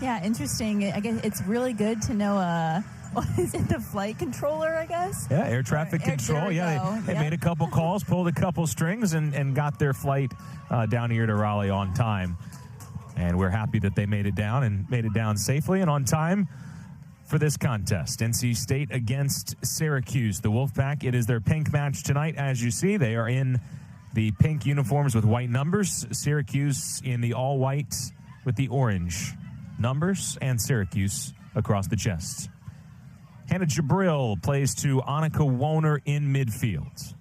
Yeah, interesting. I guess it's really good to know, what is it, the flight controller, I guess? Yeah, air traffic control. Yeah, they made a couple calls, pulled a couple strings, and got their flight down here to Raleigh on time. And we're happy that they made it down safely and on time for this contest. NC State against Syracuse. The Wolfpack, it is their pink match tonight. As you see, they are in the pink uniforms with white numbers. Syracuse in the all-white with the orange numbers, and Syracuse across the chest. Hannah Jabril plays to Annika Wohner in midfield.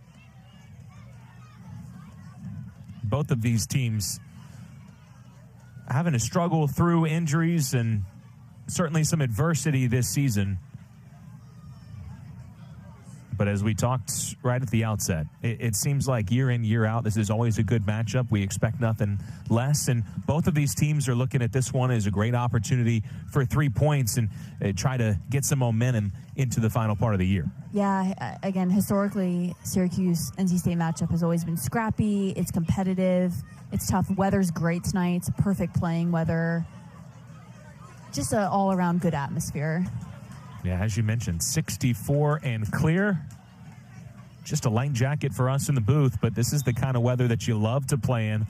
Both of these teams having to struggle through injuries and certainly some adversity this season. But as we talked right at the outset, it seems like year in, year out, this is always a good matchup. We expect nothing less. And both of these teams are looking at this one as a great opportunity for 3 points and try to get some momentum into the final part of the year. Yeah, again, historically, Syracuse-NC State matchup has always been scrappy. It's competitive. It's tough. Weather's great tonight. It's perfect playing weather. Just an all-around good atmosphere. Yeah, as you mentioned, 64 and clear. Just a light jacket for us in the booth, but this is the kind of weather that you love to play in.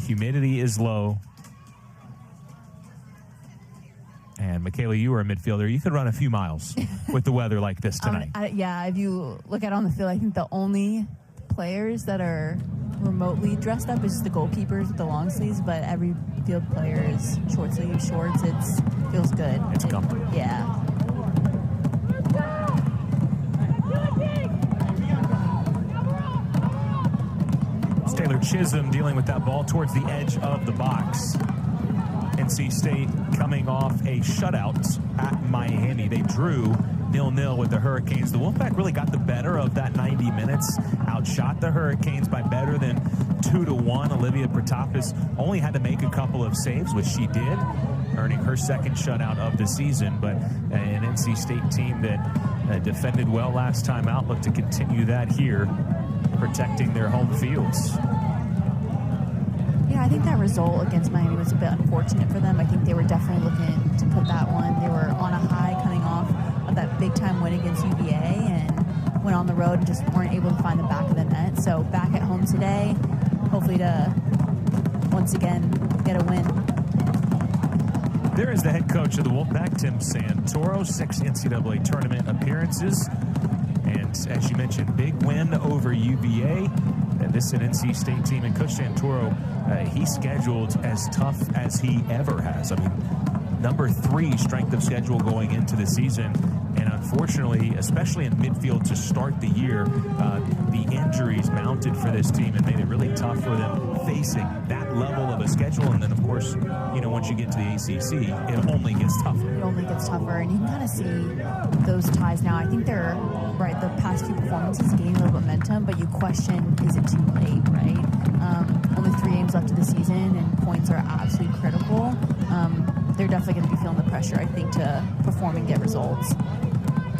Humidity is low. And Michaela, you were a midfielder. You could run a few miles with the weather like this tonight. If you look at it on the field, I think the only players that are remotely dressed up is just the goalkeepers with the long sleeves, but every field player is short sleeve shorts. It feels good. It's comfort. Yeah. Taylor Chisholm dealing with that ball towards the edge of the box. NC State coming off a shutout at Miami. They drew 0-0 with the Hurricanes. The Wolfpack really got the better of that 90 minutes, outshot the Hurricanes by better than 2-1. Olivia Protopis only had to make a couple of saves, which she did, earning her second shutout of the season. But an NC State team that defended well last time out looked to continue that here, protecting their home fields. Yeah, I think that result against Miami was a bit unfortunate for them. I think they were definitely looking to put that one. They were on a high coming off of that big-time win against UVA and went on the road and just weren't able to find the back of the net. So back at home today, hopefully to once again get a win. There is the head coach of the Wolfpack, Tim Santoro, 6 NCAA tournament appearances. And as you mentioned, big win over UVA. And this is an NC State team. And Coach Santoro, he's scheduled as tough as he ever has. I mean, number 3 strength of schedule going into the season. And unfortunately, especially in midfield to start the year, the injuries mounted for this team and made it really tough for them facing that level of a schedule. And then, of course, you know, once you get to the ACC, it only gets tougher. It only gets tougher. And you can kind of see those ties now. I think they're, right, the past few performances gaining a little momentum, but you question, is it too late, right? Only 3 games left of the season, and points are absolutely critical. They're definitely going to be feeling the pressure, I think, to perform and get results.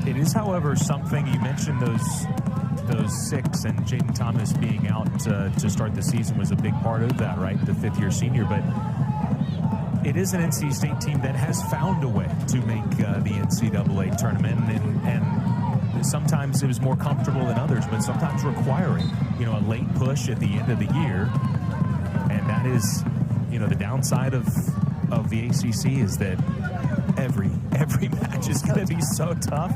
It is, however, something, you mentioned those 6, and Jaden Thomas being out to start the season was a big part of that, right? The 5th-year senior, but it is an NC State team that has found a way to make the NCAA tournament, and sometimes it was more comfortable than others, but sometimes requiring, you know, a late push at the end of the year. And that is, you know, the downside of the ACC is that every match is going to be so tough.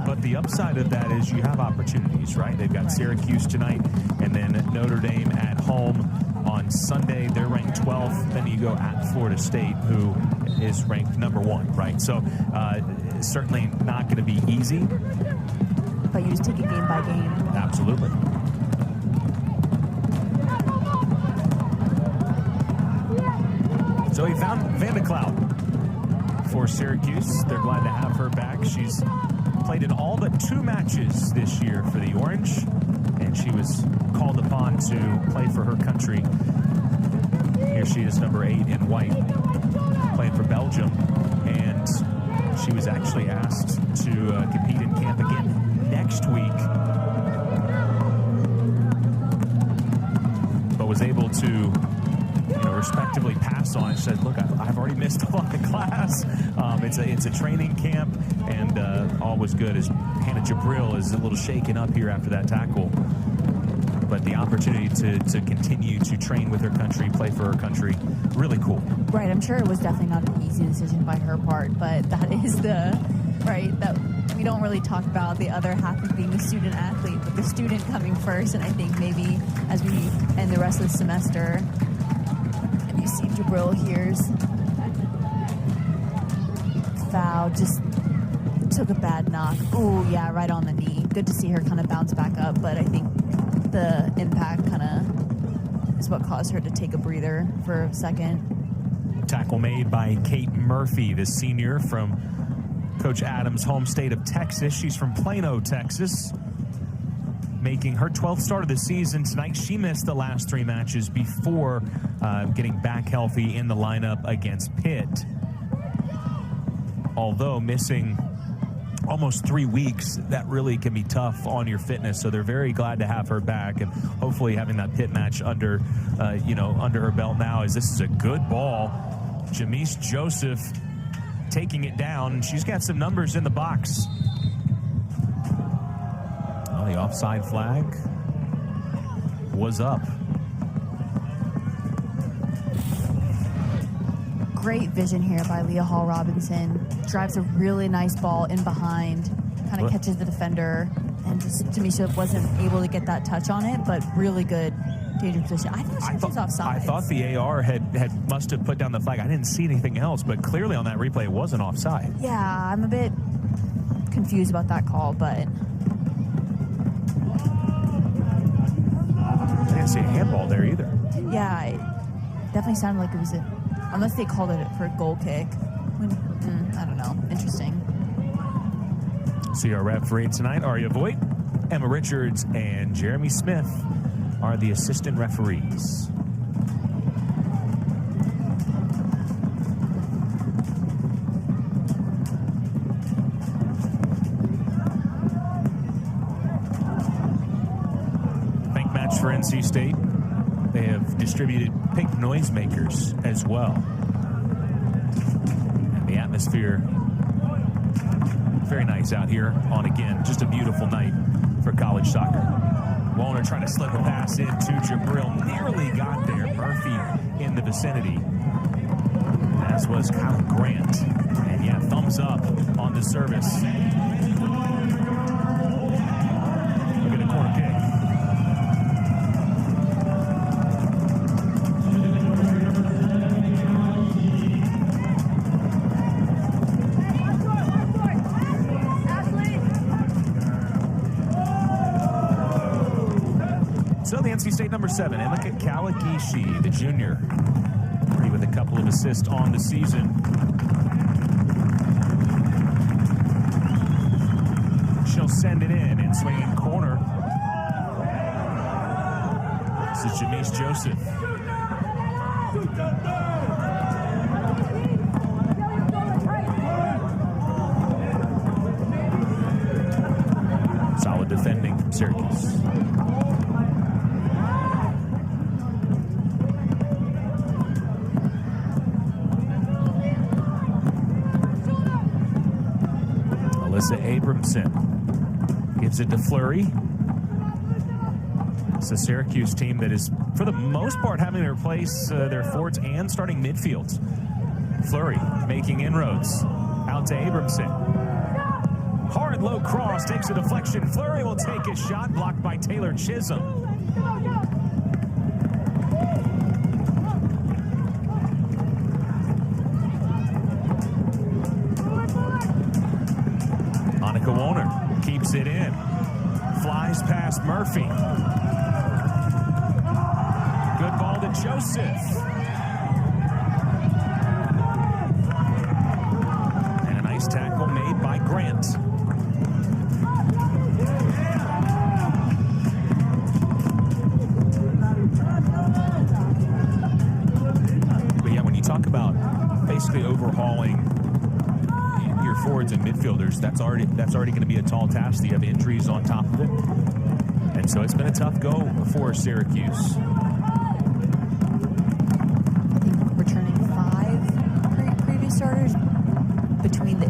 But the upside of that is you have opportunities, right? They've got Syracuse tonight, and then Notre Dame at home on Sunday. They're ranked 12th. Then you go at Florida State, who is ranked number 1, right? So certainly not going to be easy. But you just take it game by game. Absolutely. Zoe Van de Cloud for Syracuse. They're glad to have her back. She's played in all but 2 matches this year for the Orange, and she was called upon to play for her country. Here she is, number 8 in white, playing for Belgium, and she was actually asked to compete in camp again next week, but was able to, you know, respectively pass on. She said, look, I've already missed a lot of it's a training camp, and all was good as Hannah Jabril is a little shaken up here after that tackle. But the opportunity to continue to train with her country, play for her country, really cool. Right, I'm sure it was definitely not an easy decision by her part, but that is that we don't really talk about the other half of being a student athlete, but the student coming first. And I think maybe as we end the rest of the semester, and you see Jabril here's foul, just took a bad knock. Oh, yeah, right on the knee. Good to see her kind of bounce back up, but I think the impact kind of is what caused her to take a breather for a second. Tackle made by Kate Murphy, the senior from Coach Adams' home state of Texas. She's from Plano, Texas, making her 12th start of the season tonight. She missed the last 3 matches before getting back healthy in the lineup against Pitt. Although missing almost 3 weeks, that really can be tough on your fitness. So they're very glad to have her back, and hopefully having that Pitt match under her belt now. As this is a good ball, Jamise Joseph taking it down. She's got some numbers in the box. Well, the offside flag was up. Great vision here by Leah Hall Robinson. Drives a really nice ball in behind, kind of catches the defender, and just Jamise wasn't able to get that touch on it, but really good dangerous position. I think she's offside. I thought the AR must have put down the flag. I didn't see anything else, but clearly on that replay it wasn't offside. Yeah, I'm a bit confused about that call, but I didn't see a handball there either. Yeah, it definitely sounded like it was unless they called it for a goal kick. I don't know. Interesting. See our referee tonight, Aria Voigt, Emma Richards, and Jeremy Smith are the assistant referees. Bank match for NC State. They have distributed pink noisemakers as well. And the atmosphere, very nice out here on, again, just a beautiful night for college soccer. Warner trying to slip a pass into Jabril. Nearly got there. Murphy in the vicinity, as was Kyle Grant. And yeah, thumbs up on the service. Look at the corner kick. So the NC State number 7, Emeka Kawakishi, the junior, already with a couple of assists on the season. She'll send it in and swinging corner. This is Jamise Joseph. Solid defending from Syracuse. Abramson gives it to Fleury. It's a Syracuse team that is, for the most part, having to replace their forwards and starting midfields. Fleury making inroads out to Abramson. Hard low cross, takes a deflection. Fleury will take a shot, blocked by Taylor Chisholm. Warner keeps it in, flies past Murphy. Good ball to Joseph. And a nice tackle made by Grant. But yeah, when you talk about basically overhauling your forwards and midfielders, that's already going to be a tall task. You have injuries on top of it, and so it's been a tough go for Syracuse. I think returning 5 previous starters between the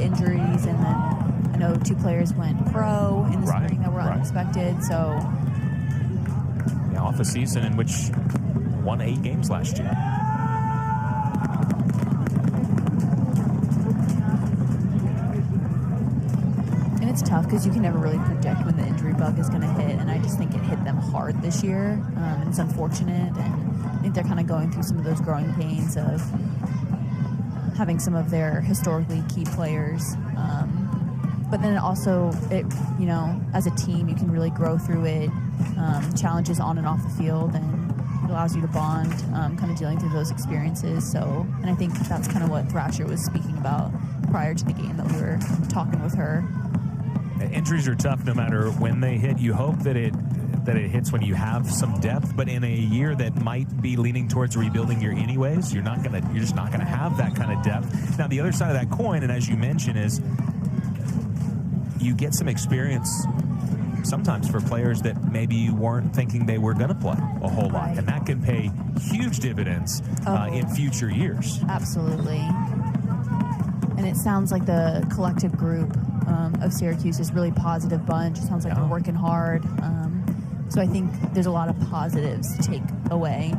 2 players went pro in the spring that were unexpected. So, yeah, off a season in which won 8 games last year. And it's tough because you can never really predict when the injury bug is going to hit, and I just think it hit them hard this year. And it's unfortunate, and I think they're kind of going through some of those growing pains of having some of their historically key players. But then also, as a team, you can really grow through it, challenges on and off the field, and it allows you to bond, kind of dealing through those experiences. So, and I think that's kind of what Thrasher was speaking about prior to the game that we were talking with her. Injuries are tough no matter when they hit. You hope that it hits when you have some depth, but in a year that might be leaning towards rebuilding year anyways, you're just not gonna have that kind of depth. Now the other side of that coin, and as you mentioned, is you get some experience sometimes for players that maybe you weren't thinking they were going to play a whole lot, and that can pay huge dividends in future years. Absolutely. And it sounds like the collective group of Syracuse is really positive bunch. It sounds like they're working hard. So I think there's a lot of positives to take away,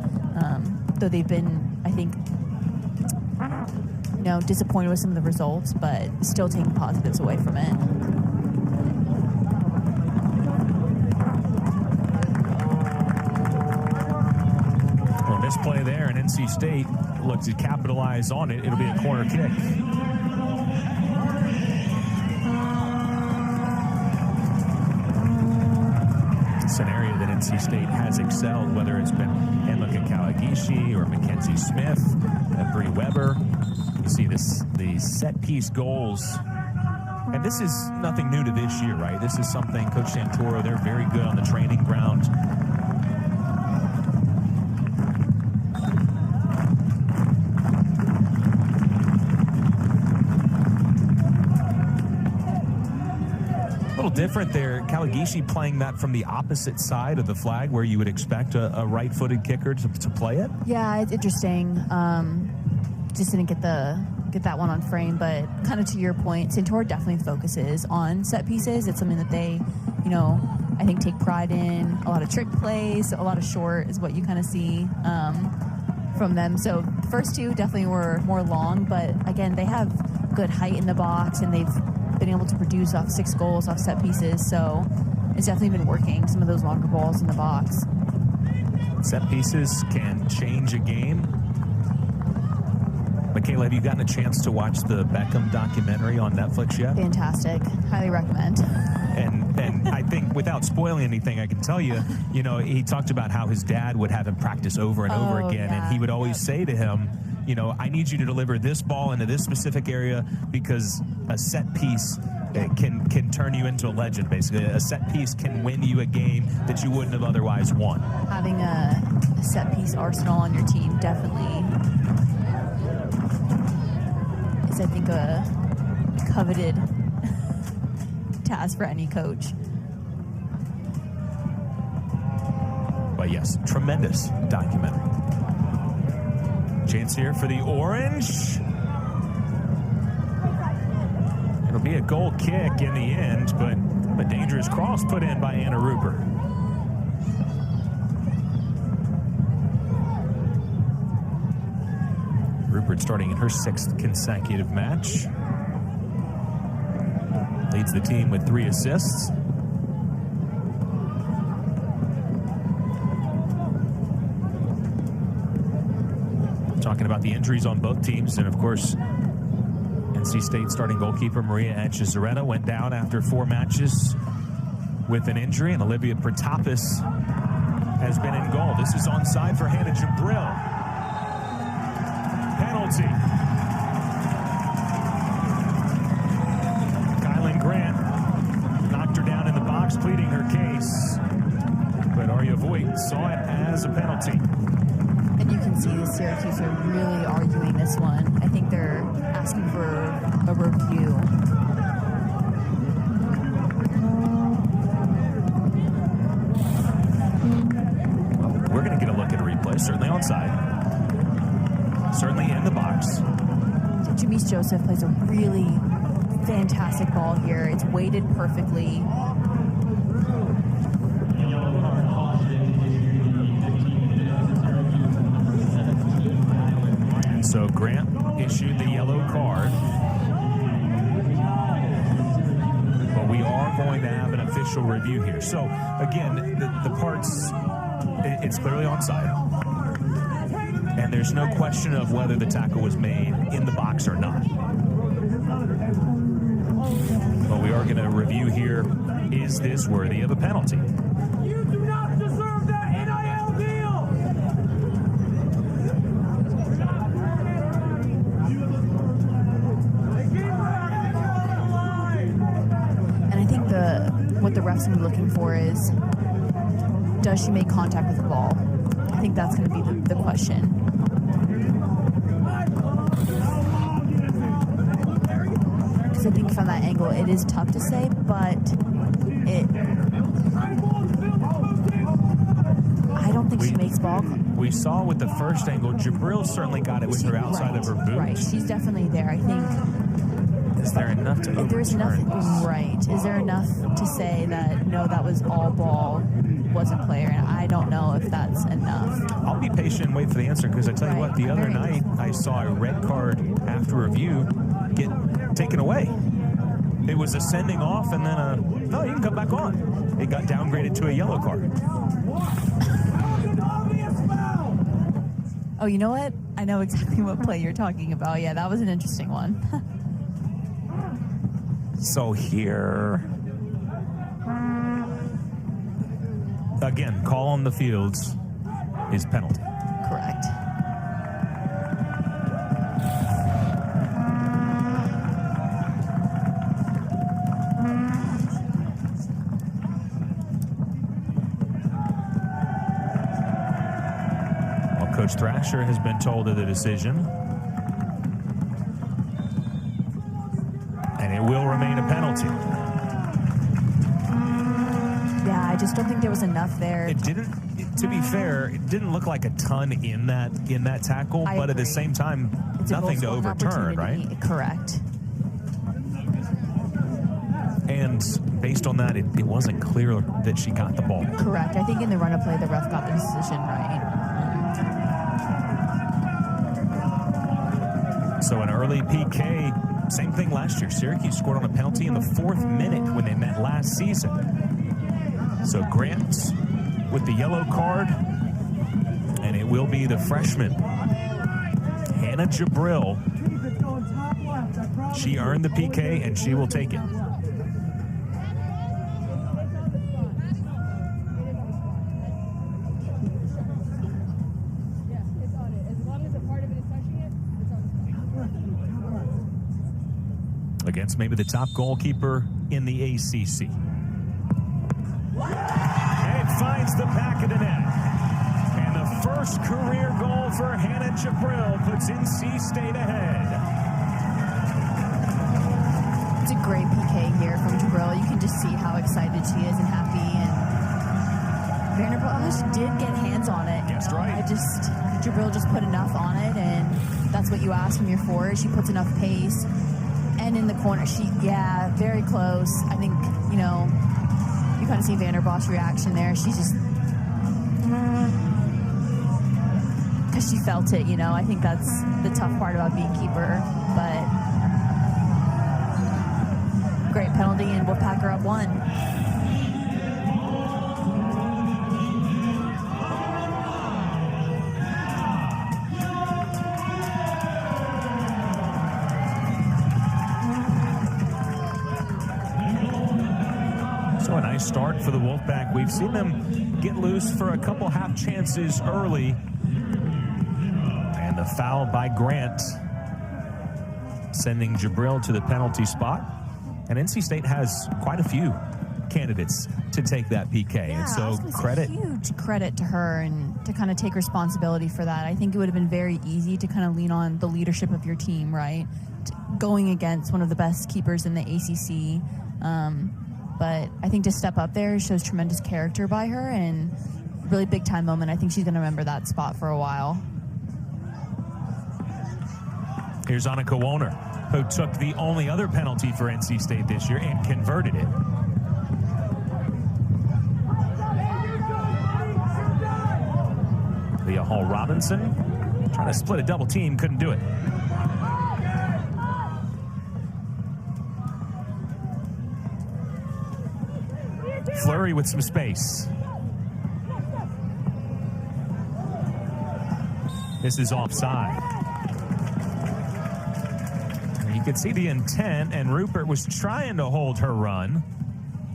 though they've been, I think, disappointed with some of the results, but still taking positives away from it. Well, misplay there, and NC State looks to capitalize on it. It'll be a corner kick. It's an area that NC State has excelled, whether it's been Emma Kawagishi or Mackenzie Smith, Bree Weber. You see the set-piece goals. And this is nothing new to this year, right? This is something Coach Santoro, they're very good on the training ground. A little different there. Kawagishi playing that from the opposite side of the flag where you would expect a right-footed kicker to play it. Yeah, it's interesting. Just didn't get that one on frame, but kind of to your point, Santoro definitely focuses on set pieces. It's something that they, I think take pride in. A lot of trick plays, a lot of short is what you kind of see from them. So the first 2 definitely were more long, but again, they have good height in the box, and they've been able to produce off 6 goals off set pieces. So it's definitely been working, some of those longer balls in the box. Set pieces can change a game. Michaela, have you gotten a chance to watch the Beckham documentary on Netflix yet? Fantastic. Highly recommend. And I think without spoiling anything, I can tell you, he talked about how his dad would have him practice over and over again. Yeah. And he would always say to him, I need you to deliver this ball into this specific area because a set piece can turn you into a legend, basically. A set piece can win you a game that you wouldn't have otherwise won. Having a set piece arsenal on your team definitely is, I think, a coveted task for any coach. But yes, tremendous documentary. Chance here for the Orange. It'll be a goal kick in the end, but a dangerous cross put in by Anna Rupert. Rupert starting in her 6th consecutive match. Leads the team with 3 assists. Talking about the injuries on both teams, and of course, NC State starting goalkeeper Maria Etchezarreta went down after 4 matches with an injury, and Olivia Protopis has been in goal. This is onside for Hannah Jabril. Penalty. Kylan Grant knocked her down in the box, pleading her case, but Arya Voigt saw it as a penalty. And you can see the Syracuse are really arguing this one. I think they're asking for a review. We're going to get a look at a replay. Certainly onside. Certainly in the box. So Jamise Joseph plays a really fantastic ball here. It's weighted perfectly. So Grant issued the yellow card. But we are going to have an official review here. So, again, the parts, it's clearly onside. And there's no question of whether the tackle was made in the box or not. But we are going to review here, is this worthy of a penalty? You do not deserve that NIL deal! And I think what the refs will be looking for is, does she make contact with the ball? I think that's going to be the question. Because I think from that angle, it is tough to say, but I don't think she makes ball. We saw with the first angle, Jabril certainly got it with her outside of her boot. Right, she's definitely there. I think. Is there enough to overturn? Right. Is there enough to say that, no, that was all ball, wasn't player? And I don't know if that's enough. I'll be patient and wait for the answer, because I tell you what, the other night I saw a red card after review get taken away. It was a sending off and then no, you can come back on. It got downgraded to a yellow card. Oh, you know what? I know exactly what play you're talking about. Yeah, that was an interesting one. So here, again, call on the fields is penalty. Correct. Well, Coach Thrasher has been told of the decision. And it will remain a penalty. Yeah, I just don't think there was enough there. It didn't, to be fair, it didn't look like a ton in that tackle, I but agree. at the same time, It's nothing to overturn, right? Correct. And based on that, it wasn't clear that she got the ball. Correct. I think in the run of play, the ref got the decision right. So an early PK. Same thing last year. Syracuse scored on a penalty in the 4th minute when they met last season. So Grant with the yellow card, and it will be the freshman, Hannah Jabril. She earned the PK, and she will take it. Against maybe the top goalkeeper in the ACC. And it finds the back of the net. And the first career goal for Hannah Jabril puts NC State ahead. It's a great PK here from Jabril. You can just see how excited she is and happy. And Vanderbilt did get hands on it. That's right. Jabril just put enough on it, and that's what you ask from your forward. She puts enough pace. And in the corner, very close. I think, you kind of see Vanderbilt's reaction there. She just, because she felt it, I think that's the tough part about being keeper. But great penalty, and we'll pack her up 1. So a nice start for the Wolfpack. We've seen them get loose for a couple half chances early. And the foul by Grant, sending Jabril to the penalty spot. And NC State has quite a few candidates to take that PK. Yeah, and so huge credit to her, and to kind of take responsibility for that. I think it would have been very easy to kind of lean on the leadership of your team, right? Going against one of the best keepers in the ACC. But I think to step up there shows tremendous character by her, and really big time moment. I think she's going to remember that spot for a while. Here's Annika Wohner. who took the only other penalty for NC State this year and converted it. Leah Hall-Robinson trying to split a double team, couldn't do it. Fleury with some space. This is offside. You could see the intent, and Rupert was trying to hold her run.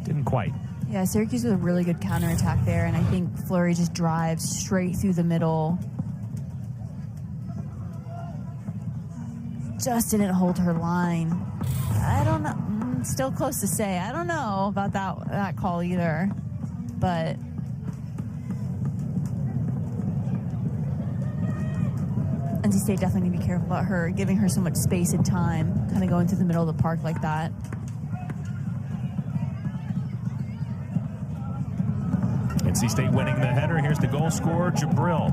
Didn't quite. Yeah, Syracuse with a really good counterattack there, and I think Fleury just drives straight through the middle. Just didn't hold her line. I don't know. Still close to say. I don't know about that call either. But NC State definitely need to be careful about her, giving her so much space and time, kind of going through the middle of the park like that. NC State winning the header. Here's the goal scorer, Jabril.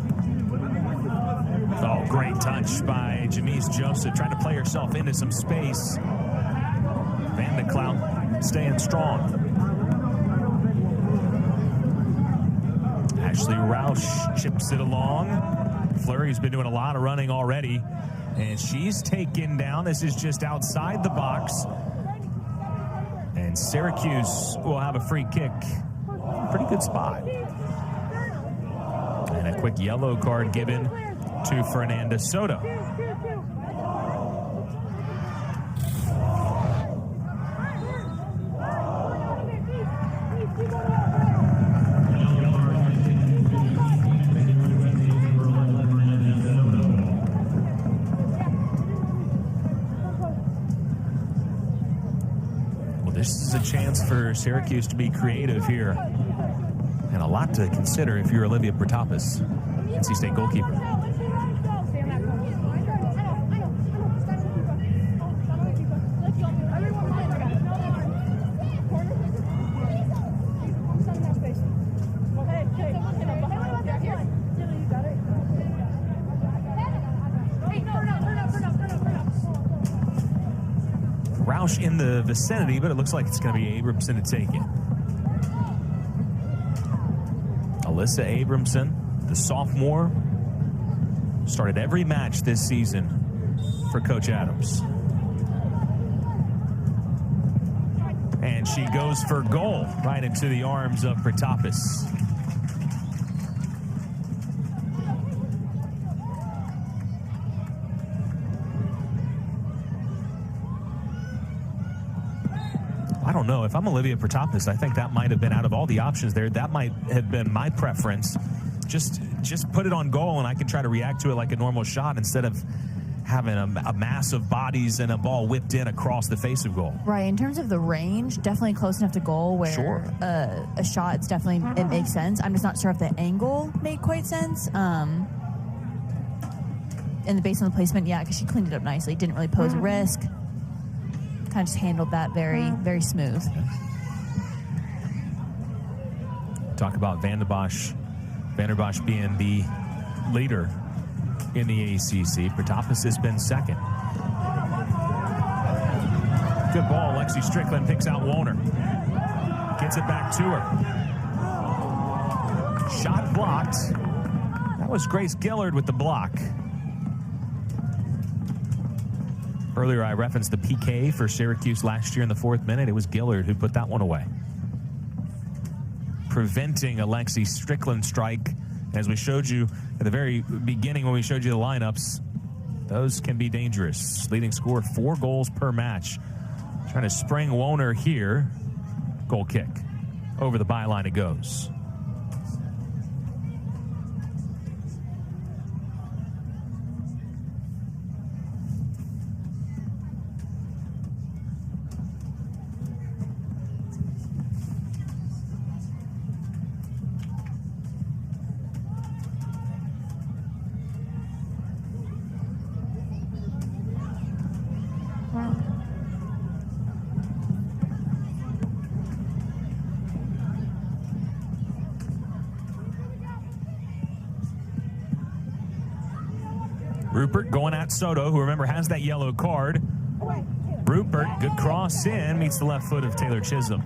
Oh, great touch by Janice Joseph, trying to play herself into some space. Van de Clout staying strong. Ashley Roush chips it along. Fleury's been doing a lot of running already, and she's taken down. This is just outside the box. And Syracuse will have a free kick. Pretty good spot. And a quick yellow card given to Fernanda Soto. Well, this is a chance for Syracuse to be creative here. And a lot to consider if you're Olivia Protopis, NC State goalkeeper. Roush in the vicinity, but it looks like it's going to be Abramson to take it. Alyssa Abramson, the sophomore, started every match this season for Coach Adams. And she goes for goal right into the arms of Protopis. I don't know. If I'm Olivia Protopis, I think that might have been, out of all the options there, that might have been my preference. Just put it on goal, and I can try to react to it like a normal shot instead of having a mass of bodies and a ball whipped in across the face of goal. Right. In terms of the range, definitely close enough to goal where sure. A shot, it makes sense. I'm just not sure if the angle made quite sense. And the based on the placement, yeah, because she cleaned it up nicely. Didn't really pose a risk. Kind of just handled that very, very smooth. Talk about Van der Bosch being the leader in the ACC. Protopis has been second. Good ball. Lexi Strickland picks out Woner. Gets it back to her. Shot blocked. That was Grace Gillard with the block. Earlier, I referenced the PK for Syracuse last year in the 4th minute. It was Gillard who put that one away, preventing a Lexi Strickland strike. As we showed you at the very beginning when we showed you the lineups, those can be dangerous. Leading scorer, 4 goals per match. Trying to spring Woner here. Goal kick. Over the byline it goes. Rupert going at Soto, who, remember, has that yellow card. Rupert, good cross in, meets the left foot of Taylor Chisholm.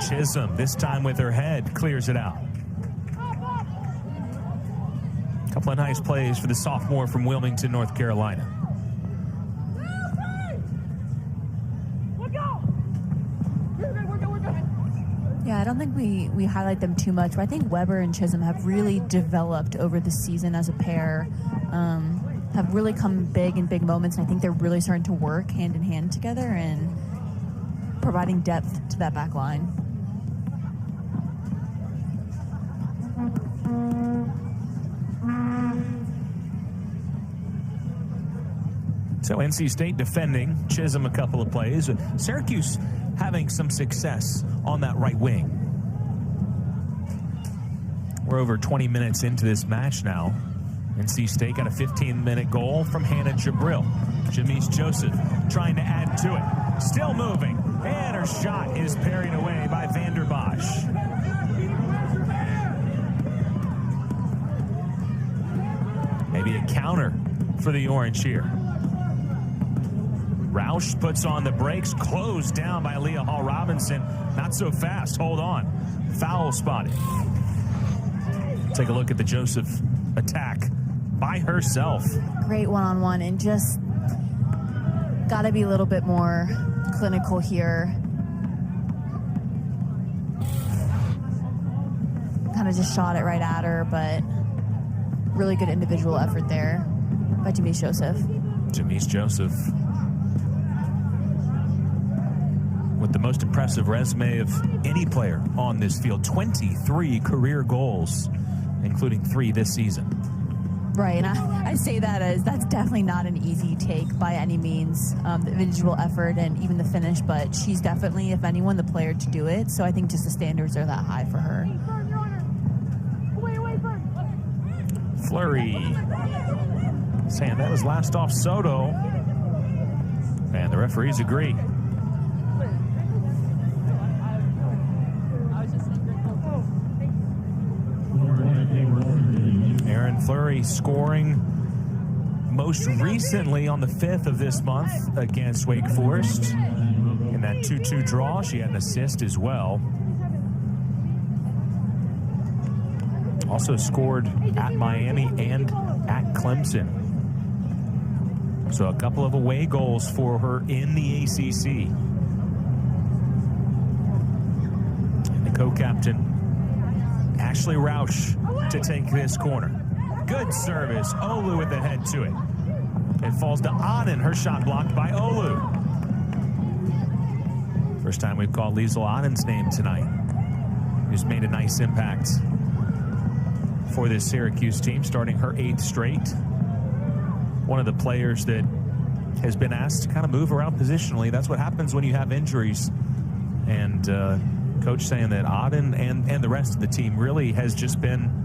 Chisholm, this time with her head, clears it out. A couple of nice plays for the sophomore from Wilmington, North Carolina. Yeah, I don't think we highlight them too much, but I think Weber and Chisholm have really developed over the season as a pair, have really come big in big moments, and I think they're really starting to work hand in hand together and providing depth to that back line. So NC State defending, Chisholm a couple of plays. Syracuse having some success on that right wing. We're over 20 minutes into this match now. NC State got a 15-minute goal from Hannah Jabril. Jamise Joseph trying to add to it. Still moving, and her shot is parried away by Vander Bosch. Maybe a counter for the Orange here. Roush puts on the brakes, closed down by Leah Hall-Robinson. Not so fast, hold on. Foul spotted. Take a look at the Joseph attack by herself. Great one-on-one, and just got to be a little bit more clinical here. Kind of just shot it right at her, but really good individual effort there by Jamise Joseph. Jamise Joseph with the most impressive resume of any player on this field. 23 career goals, including 3 this season. Right, and I say that as that's definitely not an easy take by any means, the individual effort and even the finish, but she's definitely, if anyone, the player to do it. So I think just the standards are that high for her. Fleury saying that was last off Soto, and the referees agree. Aaron Fleury scoring most recently on the 5th of this month against Wake Forest. In that 2-2 draw, she had an assist as well. Also scored at Miami and at Clemson. So a couple of away goals for her in the ACC. And the co-captain, Ashley Roush, to take this corner. Good service. Olu with the head to it. It falls to Auden. Her shot blocked by Olu. First time we've called Liesl Auden's name tonight. Who's made a nice impact for this Syracuse team, starting her 8th straight. One of the players that has been asked to kind of move around positionally. That's what happens when you have injuries. And coach saying that Auden and the rest of the team really has just been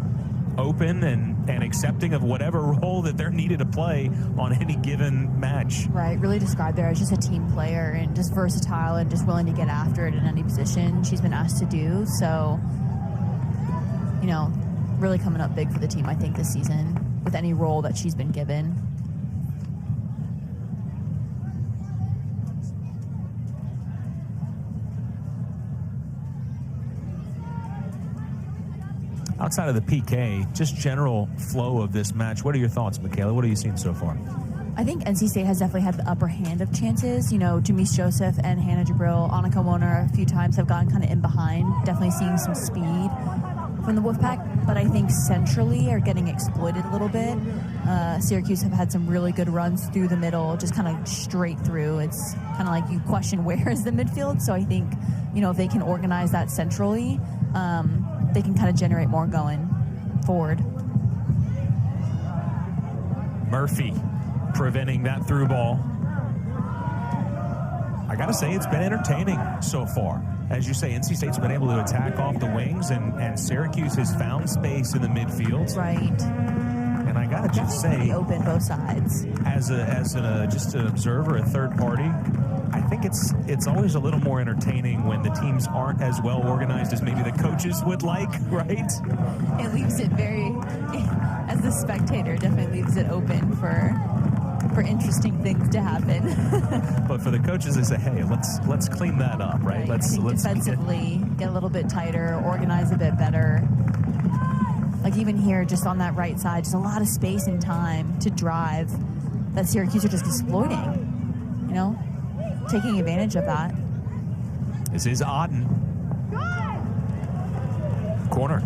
open and accepting of whatever role that they're needed to play on any given match. Right, really described there as just a team player and just versatile and just willing to get after it in any position she's been asked to do. So, you know, really coming up big for the team, I think, this season with any role that she's been given. Outside of the PK, just general flow of this match, what are your thoughts, Michaela? What have you seen so far? I think NC State has definitely had the upper hand of chances. You know, Jamise Joseph and Hannah Jabril, Annika Woner a few times have gotten kind of in behind, definitely seeing some speed from the Wolfpack, but I think centrally are getting exploited a little bit. Syracuse have had some really good runs through the middle, just kind of straight through. It's kind of like you question where is the midfield, so I think, you know, if they can organize that centrally, they can kind of generate more going forward. Murphy preventing that through ball. I got to say, it's been entertaining so far. As you say, NC State's been able to attack off the wings, and Syracuse has found space in the midfield. Right. And I got to just say, open both sides. As just an observer, a third party, I think it's always a little more entertaining when the teams aren't as well organized as maybe the coaches would like, right? It leaves it very, spectator definitely leaves it open for interesting things to happen. But for the coaches, they say, hey, let's clean that up, right? I think let's defensively get a little bit tighter, organize a bit better. Like even here, just on that right side, just a lot of space and time to drive that Syracuse are just exploiting, you know, taking advantage of that. This is Auden. Corner.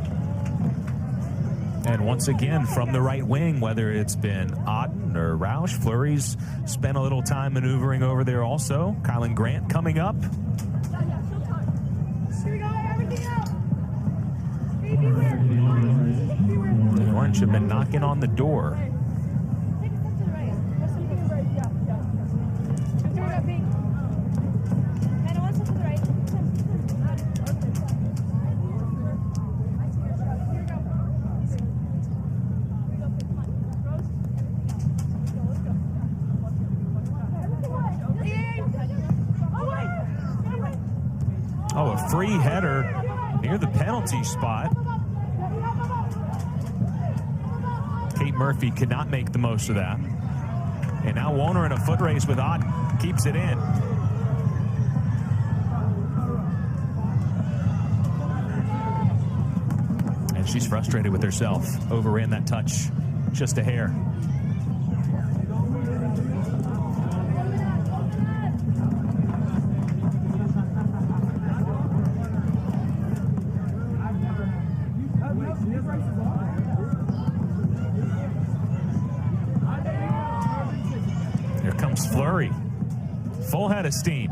And once again, from the right wing, whether it's been Auden or Roush, Fleury's spent a little time maneuvering over there also. Kylan Grant coming up. The Orange have been knocking on the door. Oh, a free header near the penalty spot. Kate Murphy could not make the most of that. And now Warner in a foot race with Auden. Keeps it in. And she's frustrated with herself. Overran that touch just a hair. Fleury, full head of steam.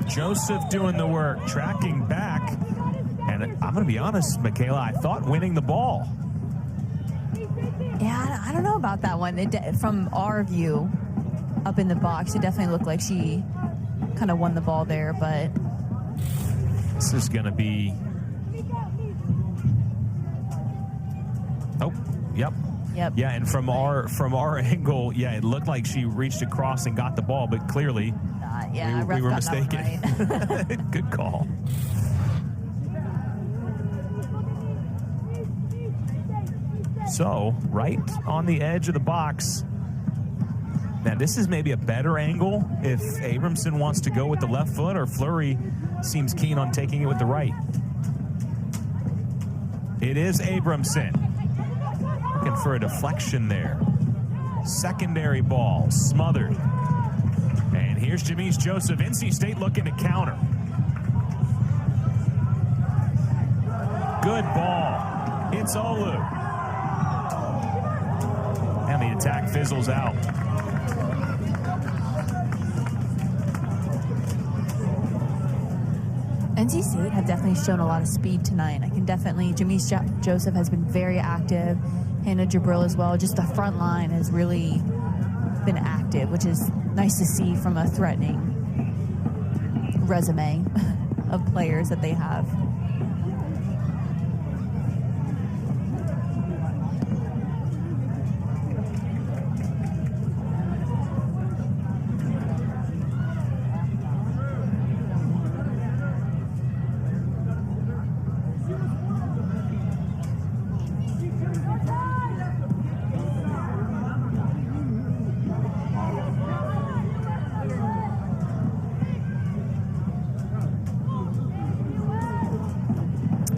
Joseph doing the work, tracking back. And I'm going to be honest, Michaela, I thought winning the ball. Yeah, I don't know about that one. From our view up in the box, it definitely looked like she kind of won the ball there, but this is going to be... Oh, yep. Yeah, and from our angle, yeah, it looked like she reached across and got the ball, but clearly we were mistaken. Right. Good call. So, right on the edge of the box. Now, this is maybe a better angle if Abramson wants to go with the left foot, or Fleury seems keen on taking it with the right. It is Abramson. Looking for a deflection there. Secondary ball, smothered. And here's Jamise Joseph. NC State looking to counter. Good ball. It's Olu. And the attack fizzles out. NC State have definitely shown a lot of speed tonight. Jamise Joseph has been very active. Hannah Jabril as well. Just the front line has really been active, which is nice to see from a threatening resume of players that they have.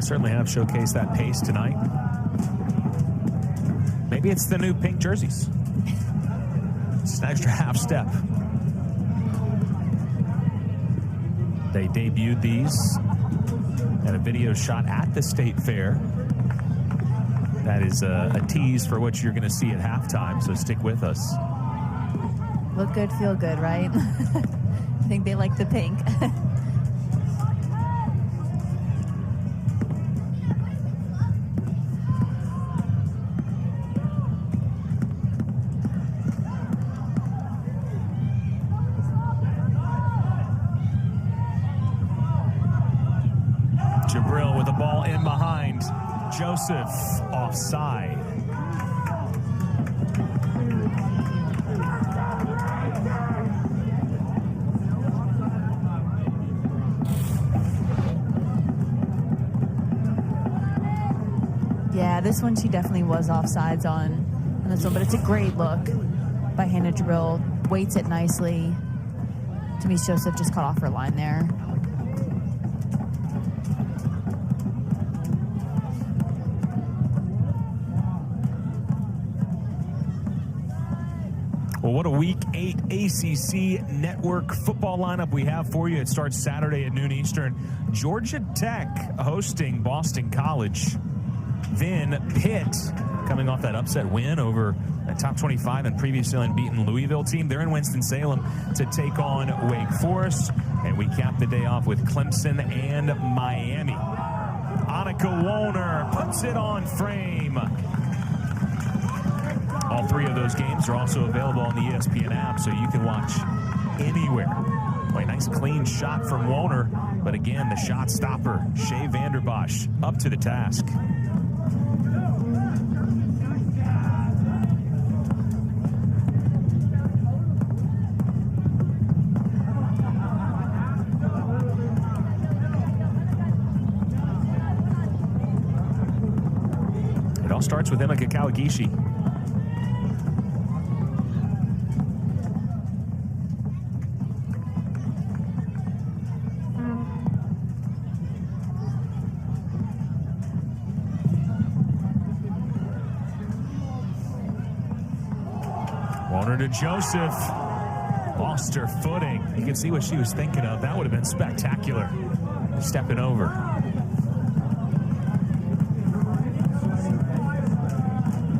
Certainly have showcased that pace tonight. Maybe it's the new pink jerseys. It's an extra half step. They debuted these at a video shot at the State Fair. That is a tease for what you're going to see at halftime, so stick with us. Look good, feel good, right? I think they like the pink. Jabril with the ball in behind. Joseph offside. Yeah, this one she definitely was offsides on this one, but it's a great look by Hannah Jabril. Waits it nicely. Jamise Joseph just cut off her line there. Well, what a Week 8 ACC Network football lineup we have for you. It starts Saturday at noon Eastern. Georgia Tech hosting Boston College. Then Pitt, coming off that upset win over a top 25 and previously unbeaten Louisville team. They're in Winston-Salem to take on Wake Forest. And we cap the day off with Clemson and Miami. Annika Wollner puts it on frame. All three of those games are also available on the ESPN app, so you can watch anywhere. Boy, nice clean shot from Wollner, but again, the shot stopper, Shea Vanderbosch, up to the task. It all starts with Emeka Kawagishi. To Joseph, lost her footing. You can see what she was thinking of. That would have been spectacular. Stepping over.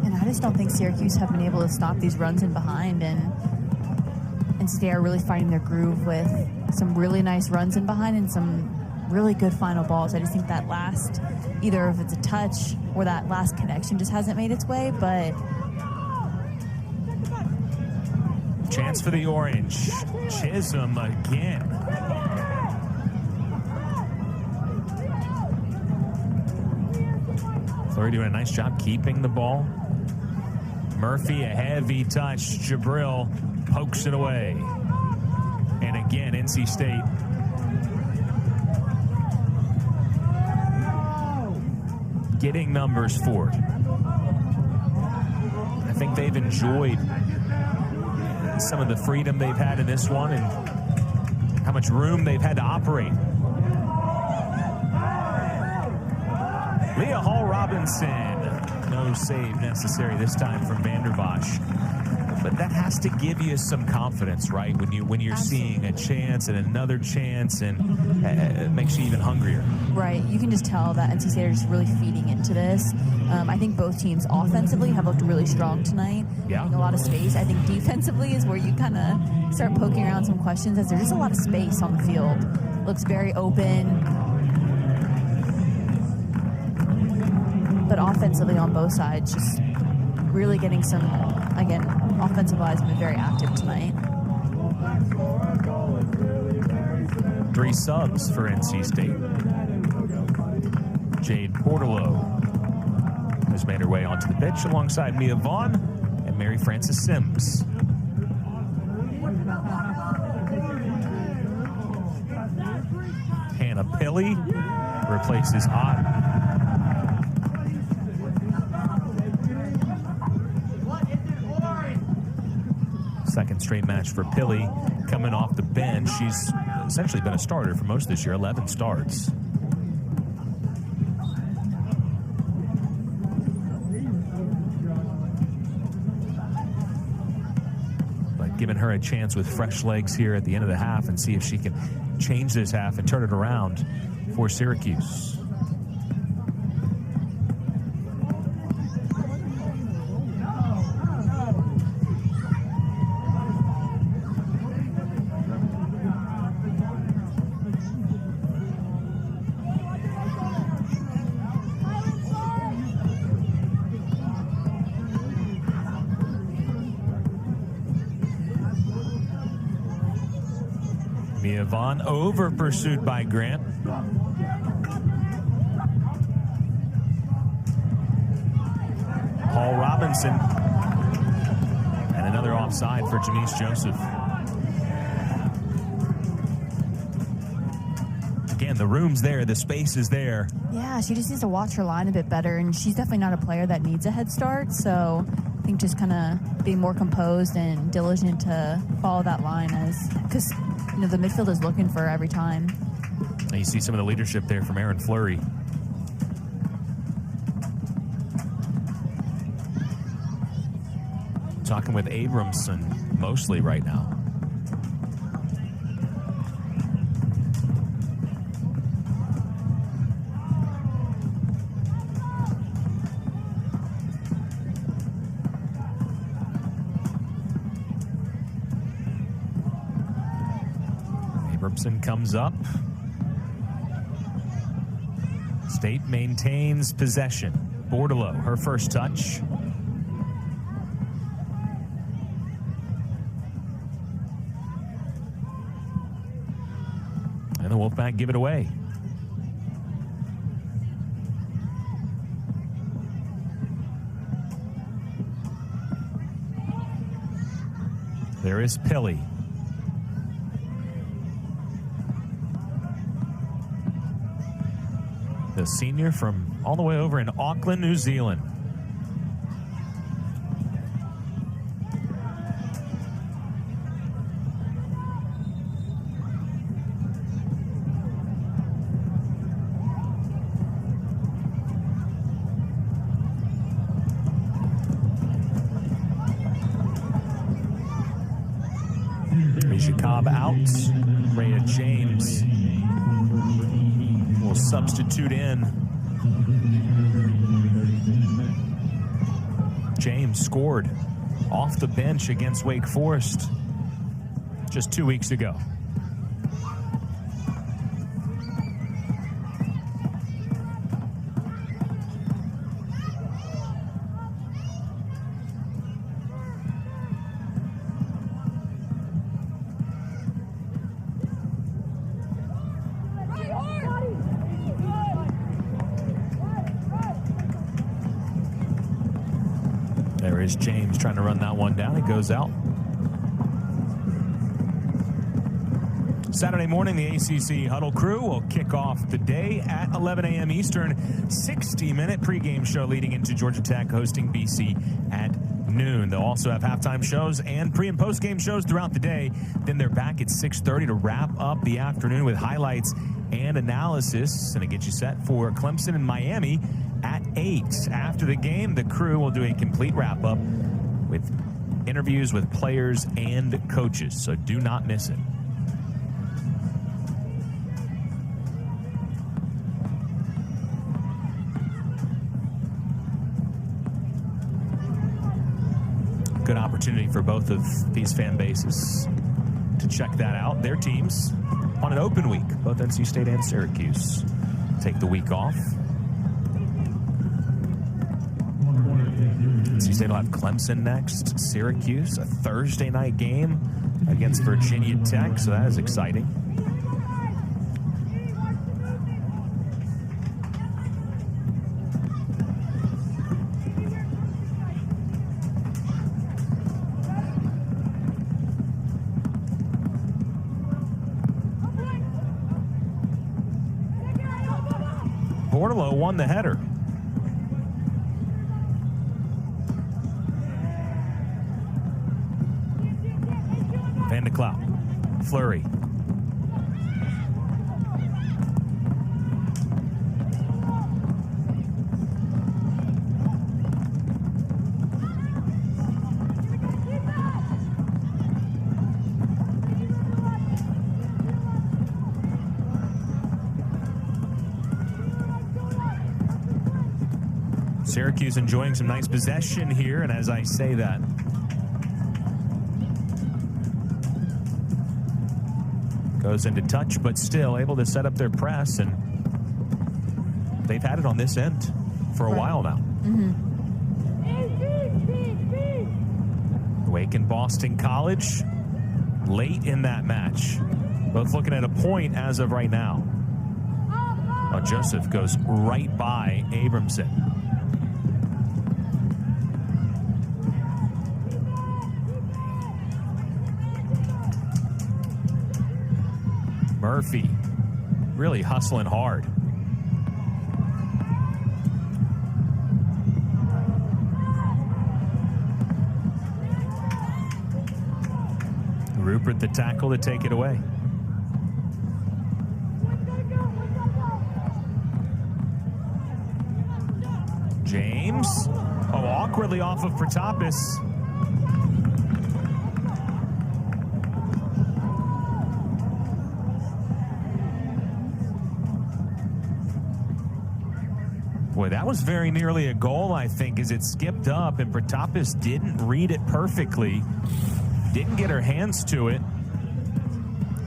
And I just don't think Syracuse have been able to stop these runs in behind, and they are really finding their groove with some really nice runs in behind and some really good final balls. I just think that last, either if it's a touch or that last connection just hasn't made its way, but chance for the Orange. Chisholm again. Fleury doing a nice job keeping the ball. Murphy, a heavy touch. Jabril pokes it away. And again, NC State getting numbers for it. I think they've enjoyed some of the freedom they've had in this one and how much room they've had to operate. Leah Hall-Robinson, no save necessary this time from Vanderbosch. But that has to give you some confidence, right? When you're seeing a chance and another chance, and it makes you even hungrier. Right. You can just tell that NC State are just really feeding into this. I think both teams offensively have looked really strong tonight. Yeah. Having a lot of space. I think defensively is where you kind of start poking around some questions, as there's just a lot of space on the field. Looks very open. But offensively on both sides, just really getting some, again, offensive wise, been very active tonight. 3 subs for NC State. Jade Portillo has made her way onto the pitch alongside Mia Vaughn and Mary Frances Sims. Hannah Pilley replaces Ott. Second straight match for Pilley coming off the bench. She's essentially been a starter for most of this year, 11 starts. But giving her a chance with fresh legs here at the end of the half and see if she can change this half and turn it around for Syracuse. Mia Vaughn over pursued by Grant. Hall-Robinson. And another offside for Jamise Joseph. Again, the room's there, the space is there. Yeah, she just needs to watch her line a bit better, and she's definitely not a player that needs a head start, so I think just kind of being more composed and diligent to follow that line, because the midfield is looking for her every time. And you see some of the leadership there from Aaron Fleury. Talking with Abramson mostly right now. Abramson comes up. State maintains possession. Bordelot, her first touch. And the Wolfpack give it away. There is Pilley. The senior from all the way over in Auckland, New Zealand. Cobb out. Rhea James will substitute in. James scored off the bench against Wake Forest just 2 weeks ago. There is James trying to run that one down. It goes out. Saturday morning, the ACC Huddle crew will kick off the day at 11 a.m. Eastern. 60-minute pregame show leading into Georgia Tech hosting BC at noon. They'll also have halftime shows and pre- and post-game shows throughout the day. Then they're back at 6:30 to wrap up the afternoon with highlights and analysis. And it gets you set for Clemson and Miami at 8. After the game, the crew will do a complete wrap-up with interviews with players and coaches. So do not miss it. Good opportunity for both of these fan bases to check that out. Their teams on an open week. Both NC State and Syracuse take the week off. NC State will have Clemson next. Syracuse, a Thursday night game against Virginia Tech, so that is exciting. Bordelot won the header. Van de Clout. Fleury. Syracuse enjoying some nice possession here, and as I say that, goes into touch, but still able to set up their press, and they've had it on this end for a while now. Wake and Boston College late in that match, both looking at a point as of right now. Oh, Joseph goes right by Abramson. Murphy really hustling hard. Rupert the tackle to take it away. James. Oh, awkwardly off of Protopis. Boy, that was very nearly a goal, I think, as it skipped up, and Protopis didn't read it perfectly. Didn't get her hands to it.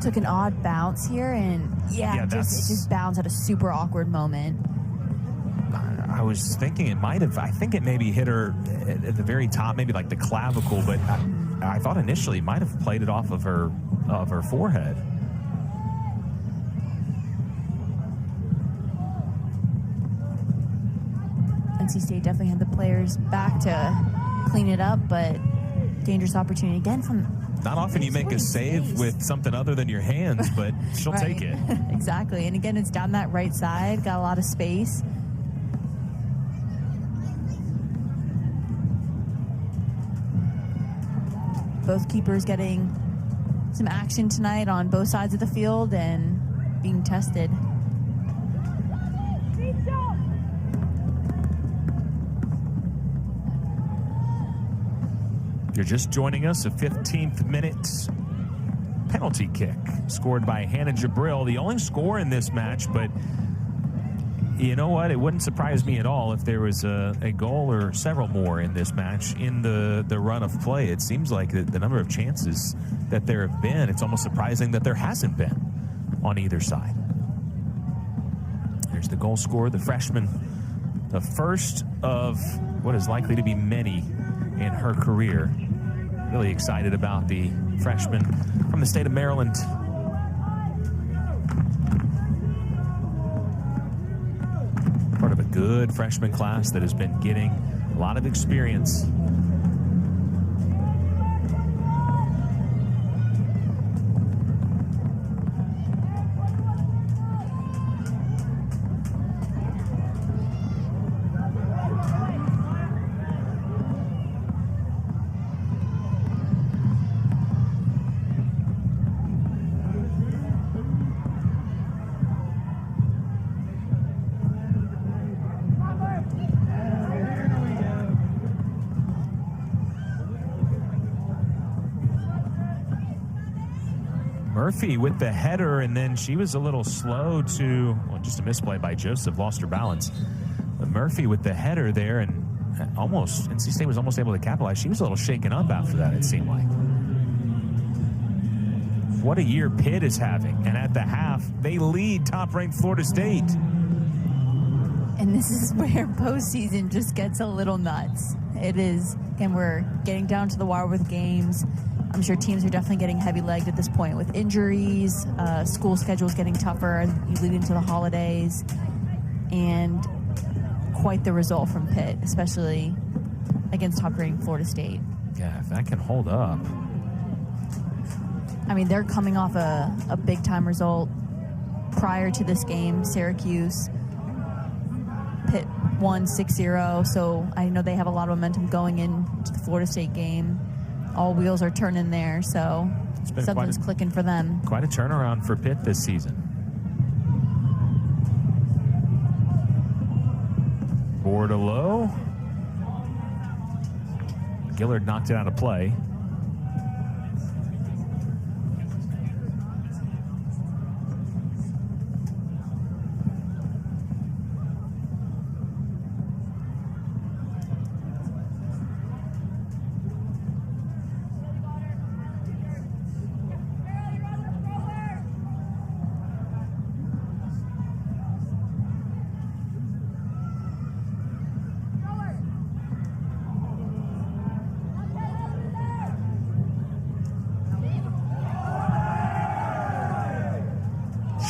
Took an odd bounce here, and it just bounced at a super awkward moment. I was thinking I think it maybe hit her at the very top, maybe like the clavicle, but I thought initially it might have played it off of her forehead. NC State definitely had the players back to clean it up, but dangerous opportunity again from... Not often you make a save with something other than your hands, but she'll take it. Exactly. And again, it's down that right side, got a lot of space. Both keepers getting some action tonight on both sides of the field and being tested. You're just joining us, a 15th minute penalty kick scored by Hannah Jabril. The only score in this match, but you know what? It wouldn't surprise me at all if there was a goal or several more in this match in the run of play. It seems like the number of chances that there have been, it's almost surprising that there hasn't been on either side. There's the goal scorer, the freshman, the first of what is likely to be many in her career. Really excited about the freshman from the state of Maryland. Part of a good freshman class that has been getting a lot of experience. Murphy with the header, and then she was a little slow to, well, just a misplay by Joseph, lost her balance. But Murphy with the header there, and almost, NC State was almost able to capitalize. She was a little shaken up after that, it seemed like. What a year Pitt is having, and at the half, they lead top-ranked Florida State. And this is where postseason just gets a little nuts. It is, again, we're getting down to the wire with games. I'm sure teams are definitely getting heavy-legged at this point with injuries, school schedules getting tougher as you lead into the holidays, and quite the result from Pitt, especially against top-ranked Florida State. Yeah, if that can hold up. I mean, they're coming off a big-time result prior to this game. Syracuse, Pitt won 6-0, so I know they have a lot of momentum going into the Florida State game. All wheels are turning there, so something's clicking for them. Quite a turnaround for Pitt this season. Bordelot. Gillard knocked it out of play.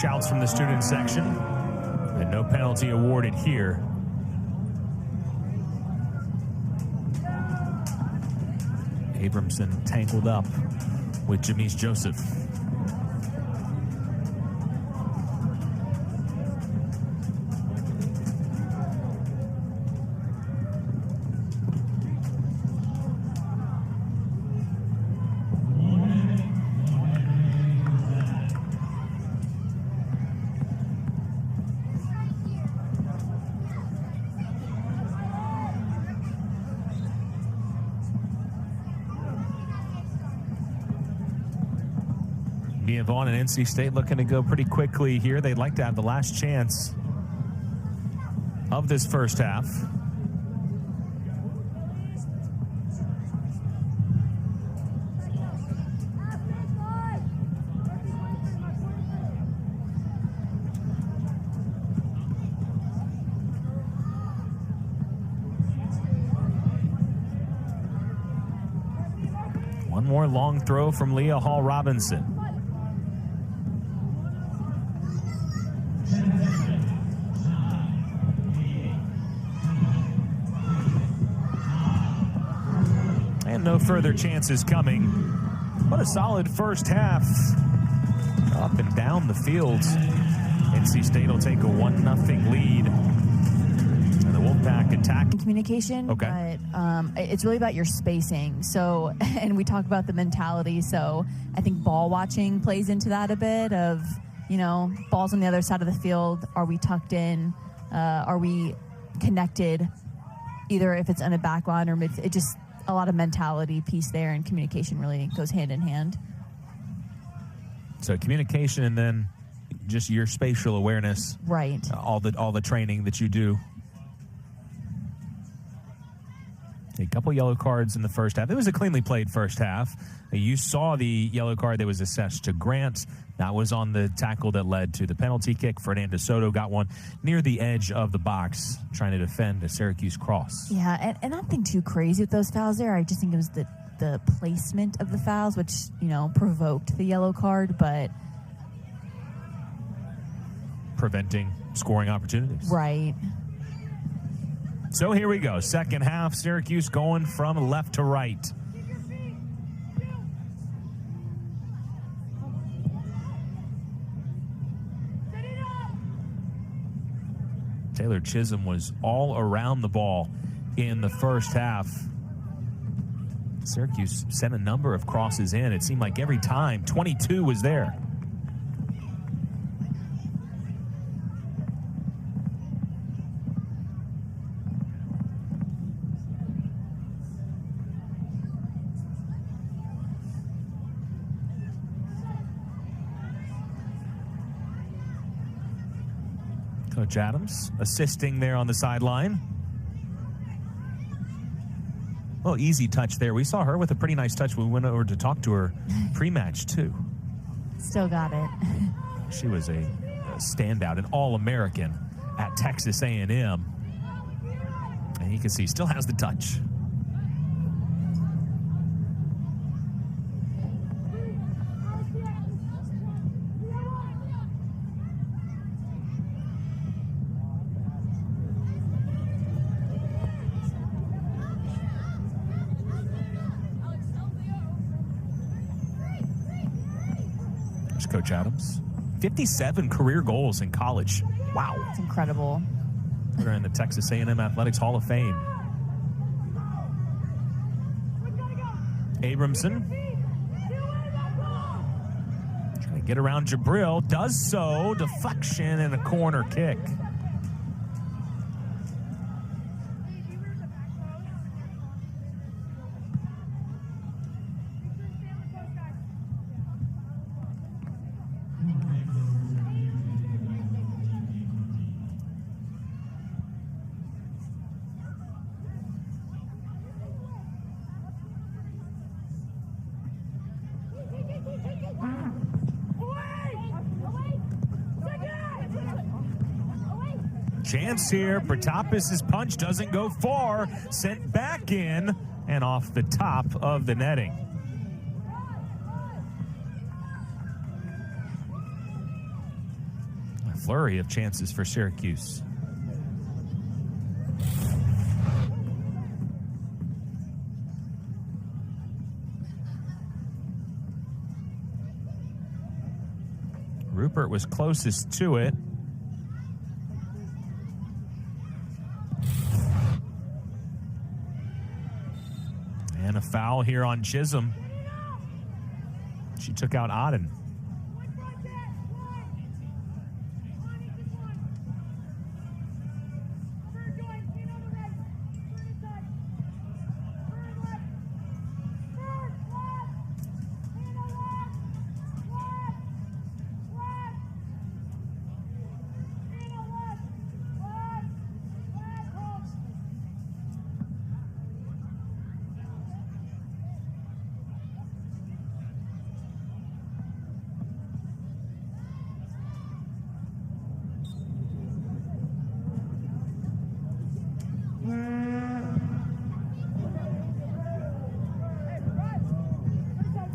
Shouts from the student section, and no penalty awarded here. Abramson tangled up with Jamise Joseph. Indiana Vaughn and NC State looking to go pretty quickly here. They'd like to have the last chance of this first half. One more long throw from Leah Hall Robinson. And no further chances coming. What a solid first half. Up and down the field. NC State will take a 1-0 lead. And the Wolfpack attack. Communication, okay. But it's really about your spacing. So, and we talk about the mentality. So I think ball watching plays into that a bit of, you know, balls on the other side of the field. Are we tucked in? Are we connected? Either if it's on a back line or mid, it just a lot of mentality piece there, and communication really goes hand in hand. So communication and then just your spatial awareness. Right. All the training that you do. A couple yellow cards in the first half. It was a cleanly played first half. You saw the yellow card that was assessed to Grant. That was on the tackle that led to the penalty kick. Fernanda Soto got one near the edge of the box trying to defend a Syracuse cross. Yeah, and nothing too crazy with those fouls there. I just think it was the placement of the fouls, which, you know, provoked the yellow card, but preventing scoring opportunities. Right. So here we go. Second half, Syracuse going from left to right. Taylor Chisholm was all around the ball in the first half. Syracuse sent a number of crosses in. It seemed like every time 22 was there. Coach Adams assisting there on the sideline. Well, easy touch there. We saw her with a pretty nice touch. We went over to talk to her pre-match, too. Still got it. She was a standout, an All-American at Texas A&M. And you can see still has the touch. Coach Adams. 57 career goals in college. Wow. It's incredible. Put her in the Texas A&M Athletics Hall of Fame. Abramson. Trying to get around Jabril. Does so. Deflection and a corner kick. Chance here. Protopis' punch doesn't go far. Sent back in and off the top of the netting. A flurry of chances for Syracuse. Rupert was closest to it. And a foul here on Chisholm. She took out Auden.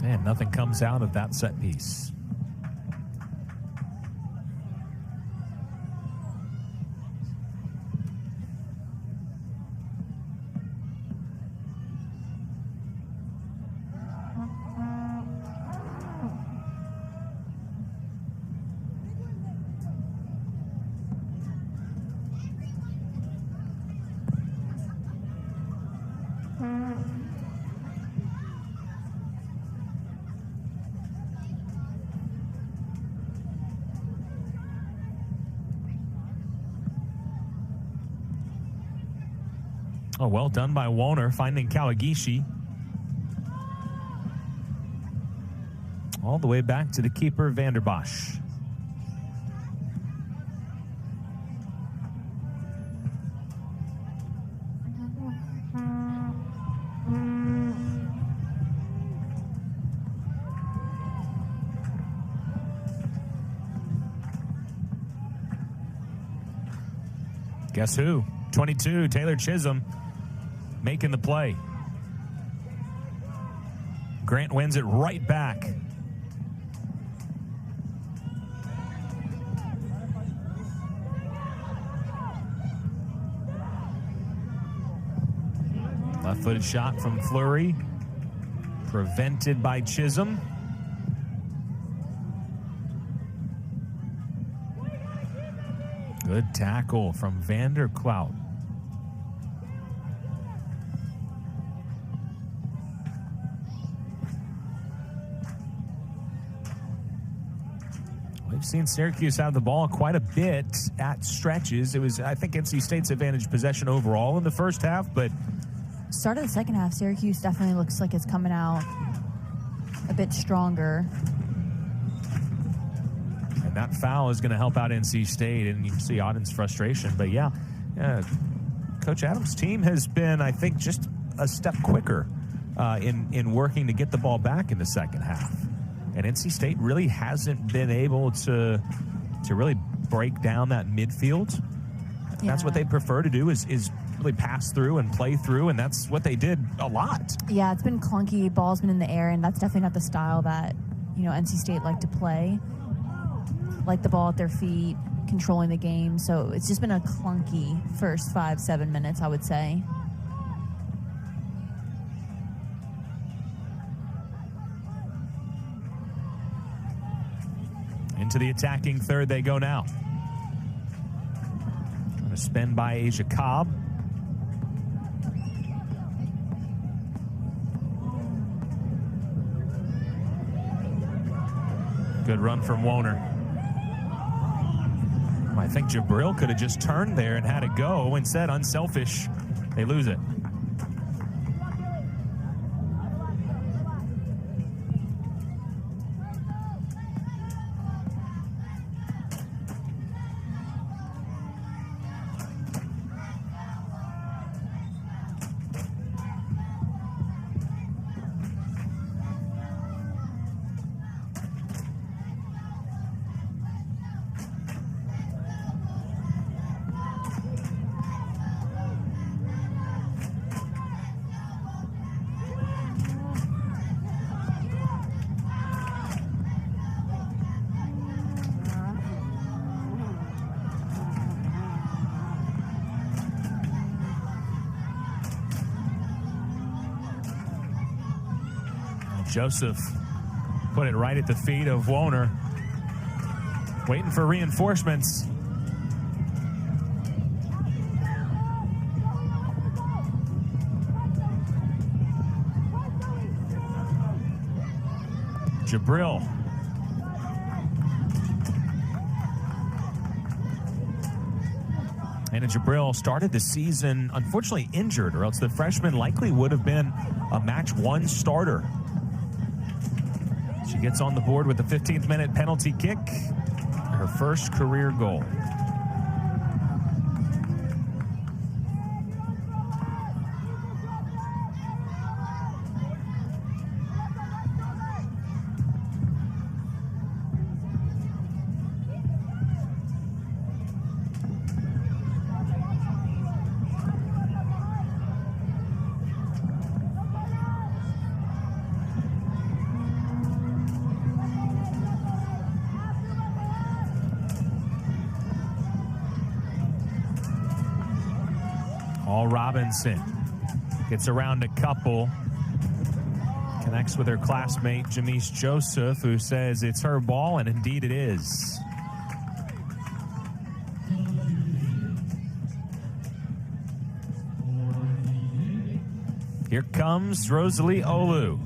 And nothing comes out of that set piece. Oh, well done by Woner, finding Kawagishi. All the way back to the keeper, Vanderbosch. Guess who? 22, Taylor Chisholm. Making the play. Grant wins it right back. Left-footed shot from Fleury. Prevented by Chisholm. Good tackle from Vanderklout. We've seen Syracuse have the ball quite a bit at stretches. It was, I think, NC State's advantage possession overall in the first half, but start of the second half, Syracuse definitely looks like it's coming out a bit stronger. And that foul is going to help out NC State, and you can see Auden's frustration. But yeah, Coach Adams' team has been, I think, just a step quicker in working to get the ball back in the second half. And NC State really hasn't been able to really break down that midfield. Yeah. That's what they prefer to do is really pass through and play through, and that's what they did a lot. Yeah, it's been clunky. Ball's been in the air, and that's definitely not the style that, NC State like to play. Like the ball at their feet, controlling the game. So it's just been a clunky first 5-7 minutes, I would say. Into the attacking third they go now. Going to spin by Asia Cobb. Good run from Woner. I think Jabril could have just turned there and had it go. Instead, unselfish, they lose it. Joseph put it right at the feet of Woner. Waiting for reinforcements. Jabril. And Jabril started the season unfortunately injured, or else the freshman likely would have been a match 1 starter. She gets on the board with the 15th minute penalty kick, her first career goal. All Robinson gets around a couple. Connects with her classmate, Jamise Joseph, who says it's her ball, and indeed it is. Here comes Rosalie Olu.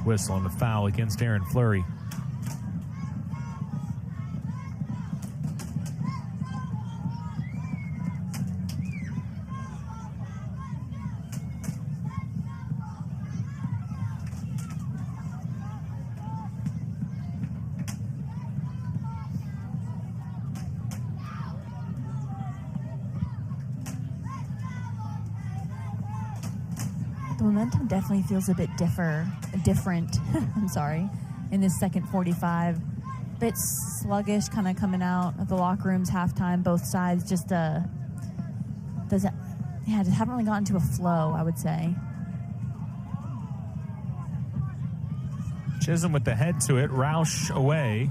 Whistle on the foul against Aaron Fleury. The momentum definitely feels a bit different. I'm sorry, in this second 45. Bit sluggish, kind of coming out of the locker rooms halftime. Both sides just just haven't really gotten to a flow, I would say. Chisholm with the head to it. Roush away.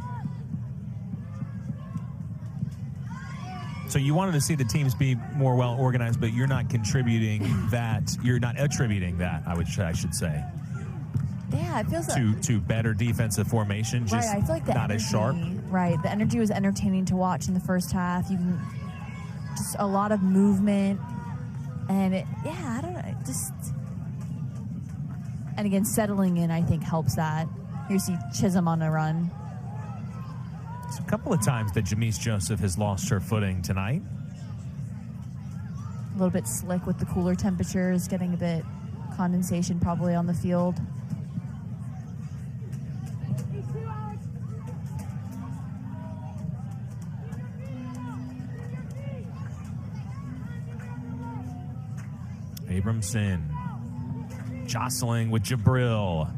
So you wanted to see the teams be more well organized, but you're not contributing that. You're not attributing that. I should say. Yeah, it feels to better defensive formation. Just right, I feel like the not energy, as sharp. Right, the energy was entertaining to watch in the first half. You can just a lot of movement, and I don't know, and again settling in I think helps that. You see Chisholm on a run. It's a couple of times that Jamise Joseph has lost her footing tonight. A little bit slick with the cooler temperatures, getting a bit condensation probably on the field. Abramson jostling with Jabril.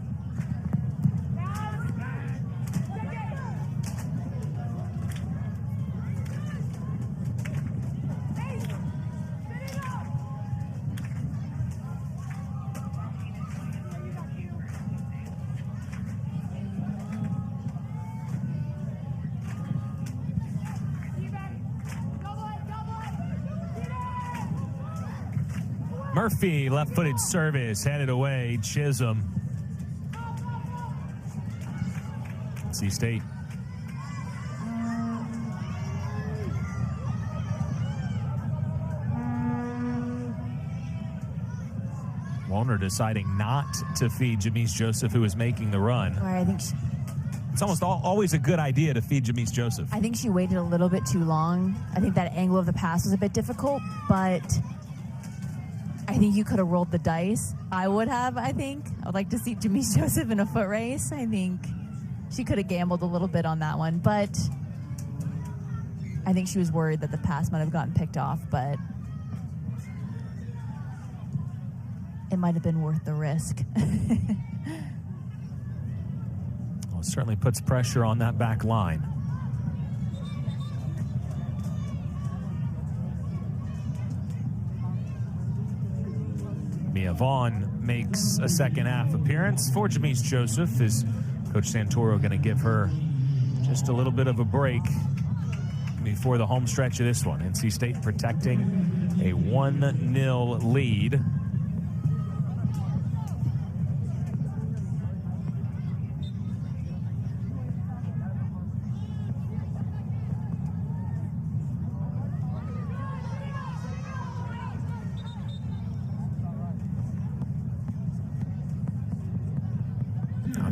Murphy, left-footed service, headed away. Chisholm. NC State. Warner deciding not to feed Jamise Joseph, who is making the run. Right, I think it's almost always a good idea to feed Jamise Joseph. I think she waited a little bit too long. I think that angle of the pass was a bit difficult, but I think you could have rolled the dice. I would have, I think. I would like to see Jamise Joseph in a foot race. I think she could have gambled a little bit on that one, but I think she was worried that the pass might have gotten picked off, but it might have been worth the risk. Well, it certainly puts pressure on that back line. Mia Vaughn makes a second half appearance for Jamise Joseph. Is Coach Santoro going to give her just a little bit of a break before the home stretch of this one? NC State protecting a 1-0 lead.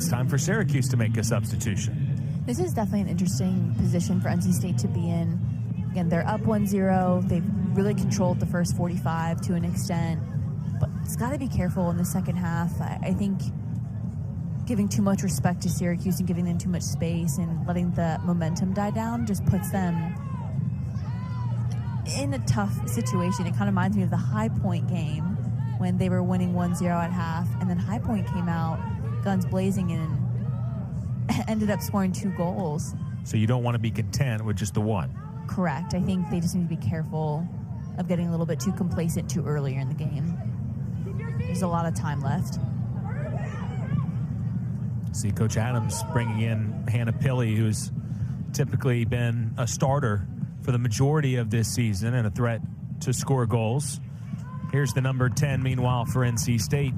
it's time for Syracuse to make a substitution. This is definitely an interesting position for NC State to be in. Again, they're up 1-0. They've really controlled the first 45 to an extent. But it's got to be careful in the second half. I think giving too much respect to Syracuse and giving them too much space and letting the momentum die down just puts them in a tough situation. It kind of reminds me of the High Point game when they were winning 1-0 at half, and then High Point came out guns blazing and ended up scoring 2 goals. So you don't want to be content with just the one. Correct. I think they just need to be careful of getting a little bit too complacent too earlier in the game. There's a lot of time left. See Coach Adams bringing in Hannah Pilley, who's typically been a starter for the majority of this season and a threat to score goals. Here's the number 10, meanwhile, for NC State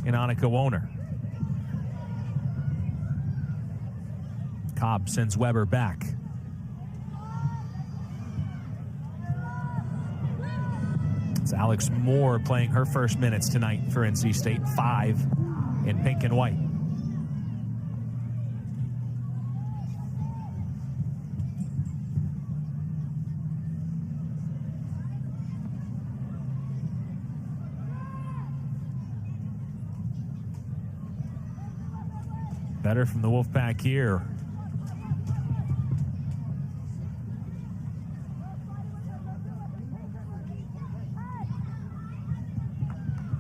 in Annika Wohner. Cobb sends Weber back. It's Alex Moore playing her first minutes tonight for NC State, 5 in pink and white. Better from the Wolfpack here.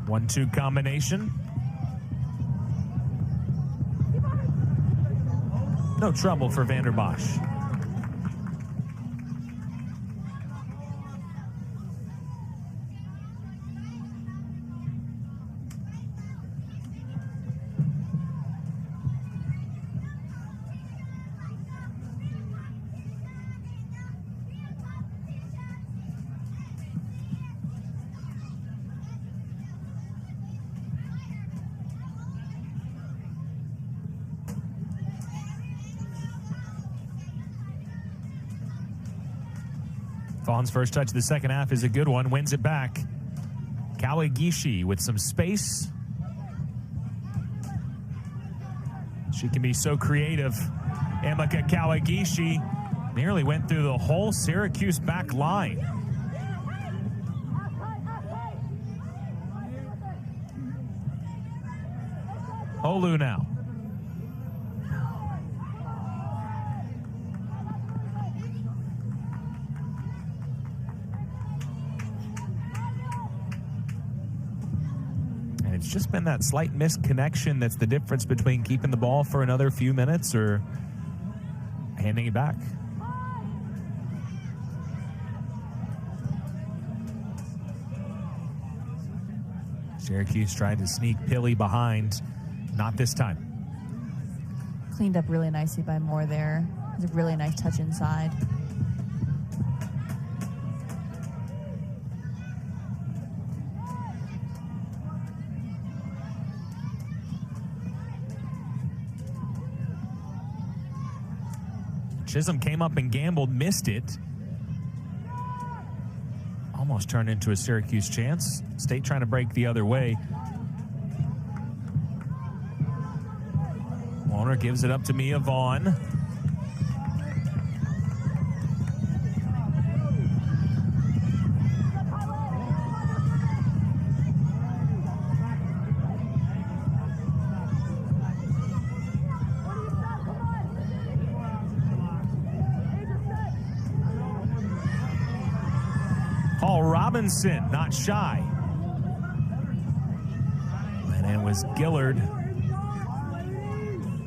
One-two combination. No trouble for Vanderbosch. Vaughn's first touch of the second half is a good one. Wins it back. Kawagishi with some space. She can be so creative. Emeka Kawagishi nearly went through the whole Syracuse back line. Olu now. It's just been that slight misconnection that's the difference between keeping the ball for another few minutes or handing it back. Syracuse tried to sneak Pilley behind. Not this time. Cleaned up really nicely by Moore there. It was a really nice touch inside. Chisholm came up and gambled, missed it. Almost turned into a Syracuse chance. State trying to break the other way. Warner gives it up to Mia Vaughn. Robinson, not shy. And it was Gillard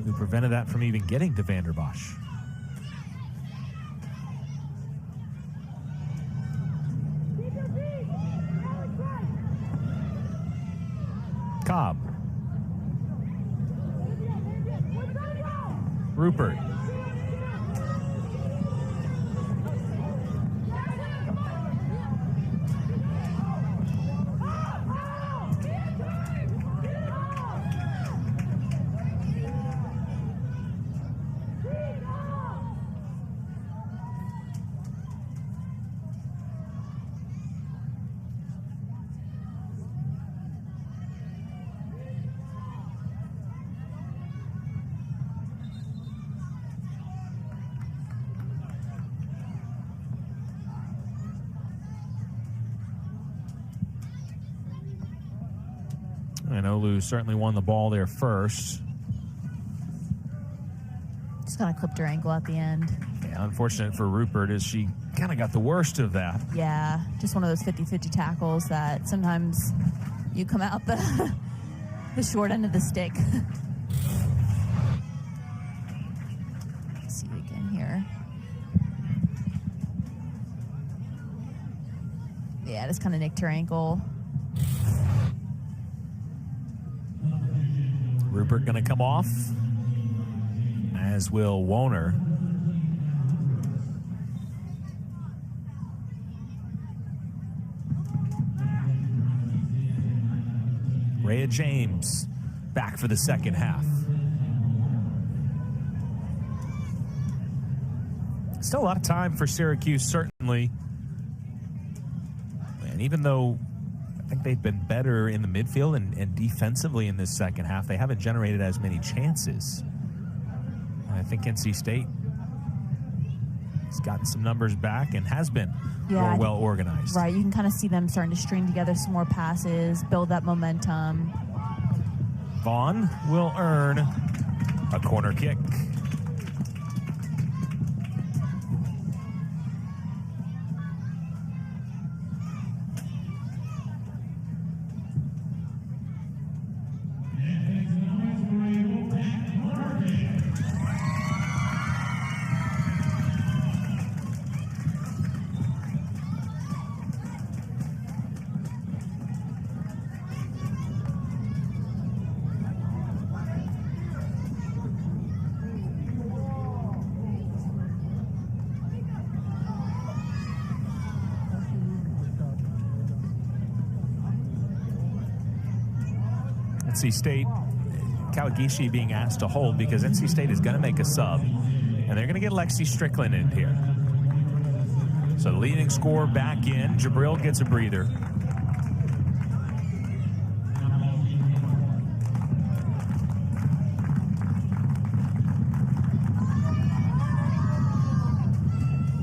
who prevented that from even getting to Vanderbosch. Cobb. Rupert. And Olu certainly won the ball there first. Just kind of clipped her ankle at the end. Yeah, unfortunate for Rupert is she kind of got the worst of that. Yeah, just one of those 50-50 tackles that sometimes you come out the short end of the stick. Let's see it again here. Yeah, just kind of nicked her ankle. Rupert going to come off, as will Woner. Rhea James back for the second half. Still a lot of time for Syracuse, certainly. And even though I think they've been better in the midfield and defensively in this second half, they haven't generated as many chances. I think NC State has gotten some numbers back and has been more well organized. Right, you can kind of see them starting to string together some more passes, build that momentum. Vaughn will earn a corner kick. NC State, Kawagishi being asked to hold because NC State is going to make a sub, and they're going to get Lexi Strickland in here. So the leading scorer back in. Jabril gets a breather.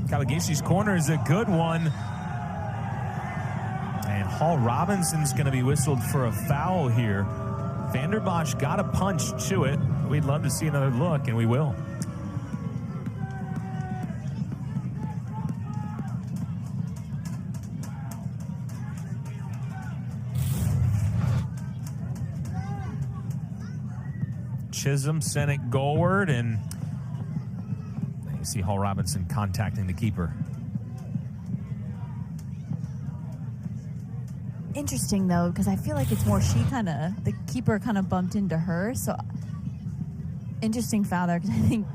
Kawagishi's corner is a good one. And Hall Robinson's going to be whistled for a foul here. Vanderbosch got a punch to it. We'd love to see another look, and we will. Chisholm sent it goalward, and you see Hall Robinson contacting the keeper. Interesting, though, because I feel like it's more the keeper kind of bumped into her. So interesting foul there, because I think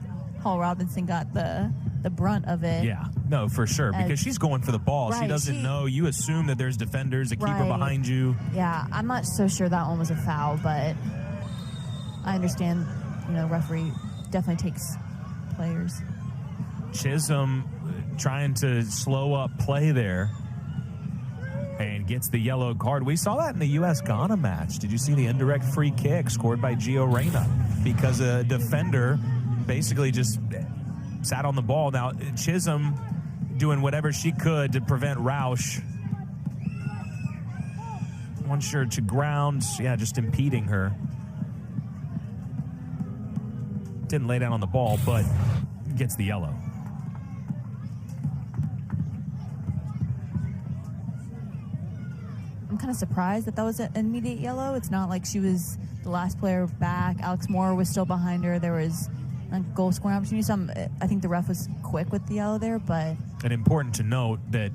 Hall Robinson got the brunt of it. Yeah, no, for sure, because she's going for the ball. Right, she doesn't know. You assume that there's defenders, a keeper behind you. Yeah, I'm not so sure that one was a foul, but I understand, referee definitely takes players. Chisholm trying to slow up play there and gets the yellow card. We saw that in the U.S.-Ghana match. Did you see the indirect free kick scored by Gio Reyna? Because a defender basically just sat on the ball. Now, Chisholm doing whatever she could to prevent Roush. Wants her to ground. Yeah, just impeding her. Didn't lay down on the ball, but gets the yellow. I'm kind of surprised that was an immediate yellow. It's not like she was the last player back. Alex Moore was still behind her. There was a goal scoring opportunity. So I think the ref was quick with the yellow there, but... And important to note that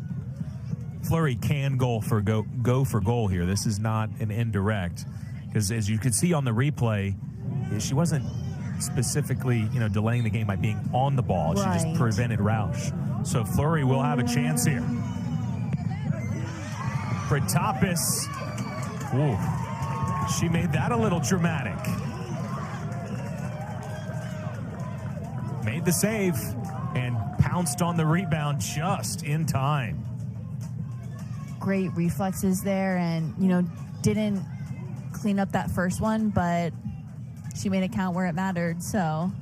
Fleury can go for goal here. This is not an indirect, because as you could see on the replay, she wasn't specifically, delaying the game by being on the ball. Right. She just prevented Roush. So Fleury will have a chance here. Pratapis, she made that a little dramatic. Made the save and pounced on the rebound just in time. Great reflexes there, and, didn't clean up that first one, but she made it count where it mattered, so...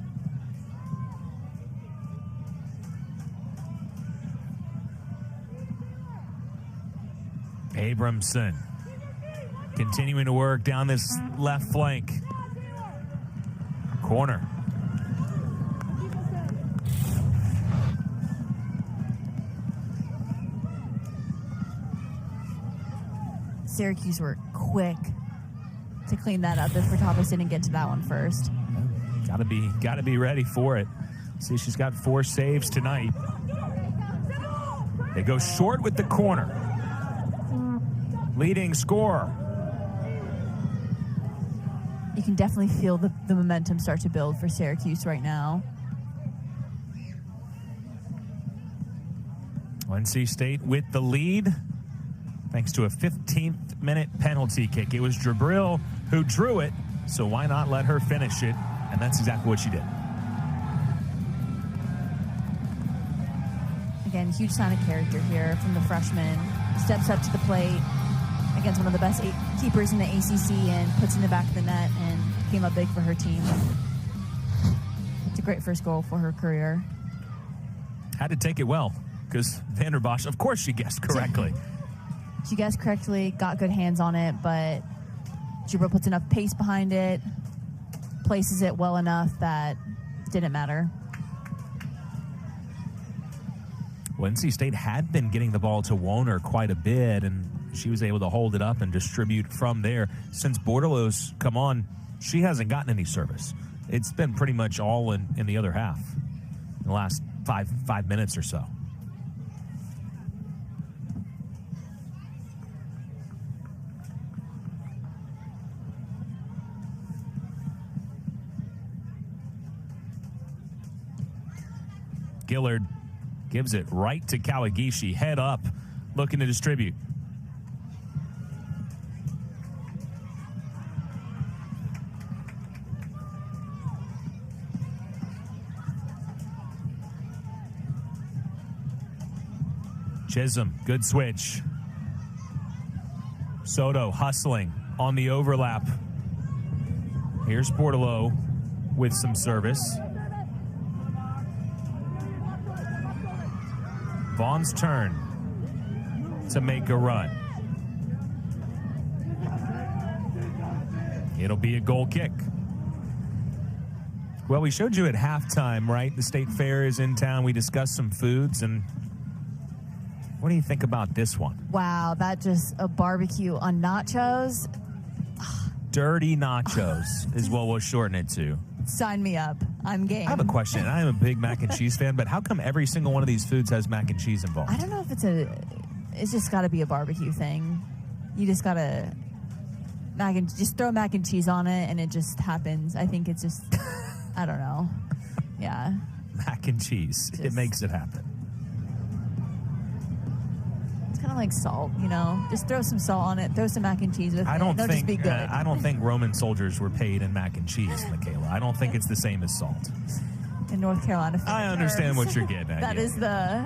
Abramson Continuing to work down this left flank. Corner. Syracuse were quick to clean that up if Furtapas didn't get to that one first. Gotta be ready for it. See, she's got 4 saves tonight. They go short with the corner. Leading scorer. You can definitely feel the momentum start to build for Syracuse right now. NC State with the lead thanks to a 15th-minute penalty kick. It was Jabril who drew it, so why not let her finish it? And that's exactly what she did. Again, huge sign of character here from the freshman. Steps up to the plate against one of the best keepers in the ACC and puts in the back of the net and came up big for her team. It's a great first goal for her career. Had to take it well because Vanderbosch, of course she guessed correctly. She guessed correctly, got good hands on it, but Jabril puts enough pace behind it, places it well enough that it didn't matter. Well, NC State had been getting the ball to Woner quite a bit, and she was able to hold it up and distribute from there. Since Bordelot's come on, she hasn't gotten any service. It's been pretty much all in the other half in the last five minutes or so. Gillard gives it right to Kawagishi, head up, looking to distribute. Chisholm, good switch. Soto hustling on the overlap. Here's Bordelot with some service. Vaughn's turn to make a run. It'll be a goal kick. Well, we showed you at halftime, right? The State Fair is in town. We discussed some foods, and what do you think about this one? Wow, that just a barbecue on nachos. Dirty nachos is what we'll shorten it to. Sign me up. I'm game. I have a question. I am a big mac and cheese fan, but how come every single one of these foods has mac and cheese involved? I don't know if it's just got to be a barbecue thing. You just got to just throw mac and cheese on it and it just happens. I think it's just, I don't know. Yeah. Mac and cheese. It makes it happen. It's kind of like salt, you know. Just throw some salt on it. Throw some mac and cheese with it. It'll just be good. I don't think Roman soldiers were paid in mac and cheese, Michaela. I don't think it's the same as salt. In North Carolina. I understand what you're getting at. That is the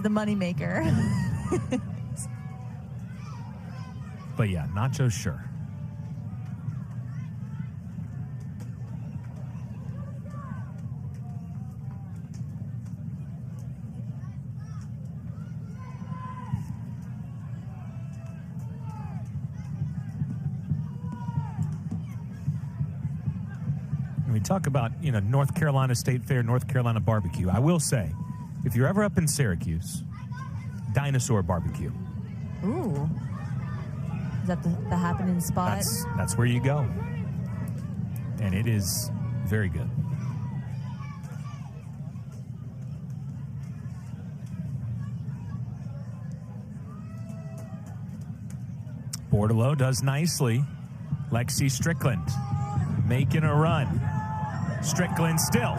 moneymaker. But yeah, nachos, sure. We talk about, North Carolina State Fair, North Carolina barbecue. I will say, if you're ever up in Syracuse, Dinosaur Barbecue. Ooh. Is that the happening spot? That's where you go. And it is very good. Bordelot does nicely. Lexi Strickland making a run. Strickland still.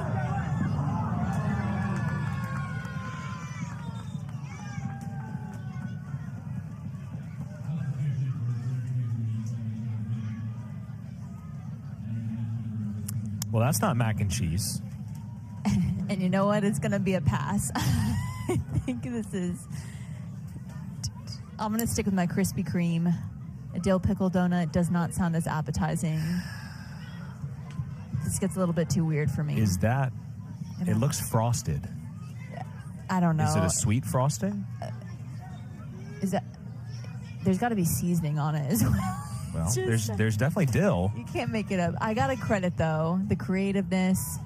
Well, that's not mac and cheese. And you know what? It's going to be a pass. I think this is... I'm going to stick with my Krispy Kreme. A dill pickle donut does not sound as appetizing. This gets a little bit too weird for me. Is that... It looks frosted. I don't know. Is it a sweet frosting? Is that... there's got to be seasoning on it as well. Well, there's definitely dill. You can't make it up. I got to credit, though, the creativeness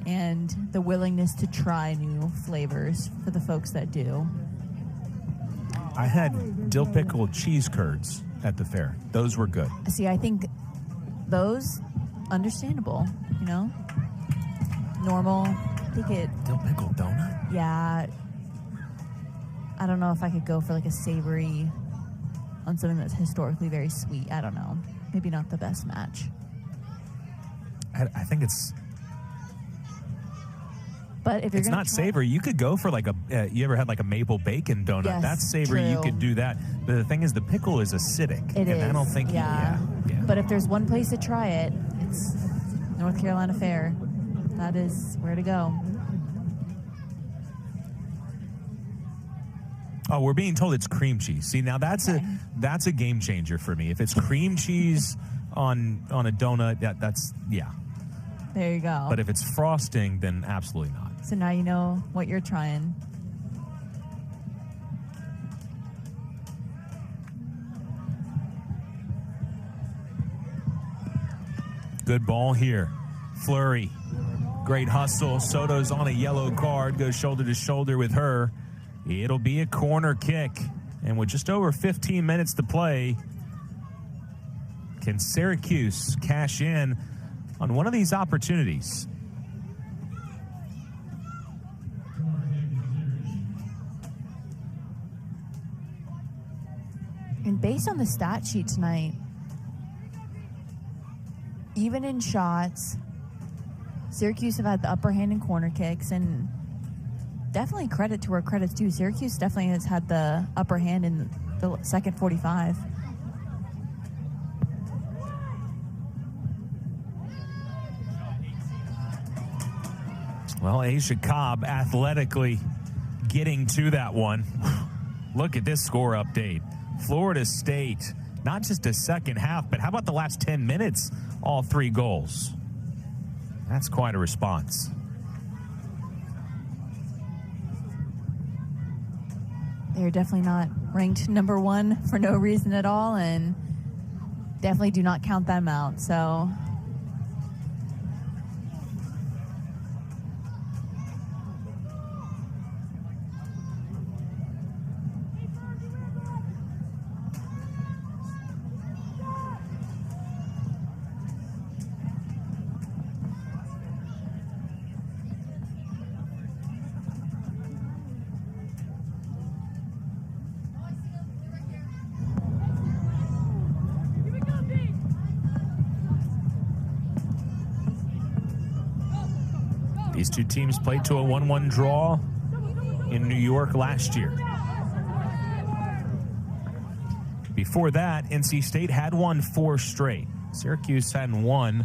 and the willingness to try new flavors for the folks that do. I had dill pickled cheese curds at the fair. Those were good. See, I think those, understandable, you know? Normal. I think it... Dill pickled donut? Yeah. I don't know if I could go for like a savory on something that's historically very sweet. I don't know. Maybe not the best match. I think it's... But if you're not savory, you could go for like a. You ever had like a maple bacon donut? Yes, that's savory. true. You could do that. But the thing is, the pickle is acidic. It is. I don't think. Yeah. Yeah. But if there's one place to try it, it's North Carolina Fair. That is where to go. Oh, we're being told it's cream cheese. See, now that's a game changer for me. If it's cream cheese on a donut, that's yeah. There you go. But if it's frosting, then absolutely not. So now you know what you're trying. Good ball here. Fleury. Great hustle. Soto's on a yellow card. Goes shoulder to shoulder with her. It'll be a corner kick. And with just over 15 minutes to play, can Syracuse cash in on one of these opportunities? And based on the stat sheet tonight, even in shots, Syracuse have had the upper hand in corner kicks, and definitely credit to where credit's due. Syracuse definitely has had the upper hand in the second 45. Well, Asia Cobb athletically getting to that one. Look at this score update. Florida State, not just a second half, but how about the last 10 minutes? All 3 goals. That's quite a response. They're definitely not ranked number 1 for no reason at all, and definitely do not count them out. So these two teams played to a 1-1 draw in New York last year. Before that, NC State had won 4 straight. Syracuse hadn't won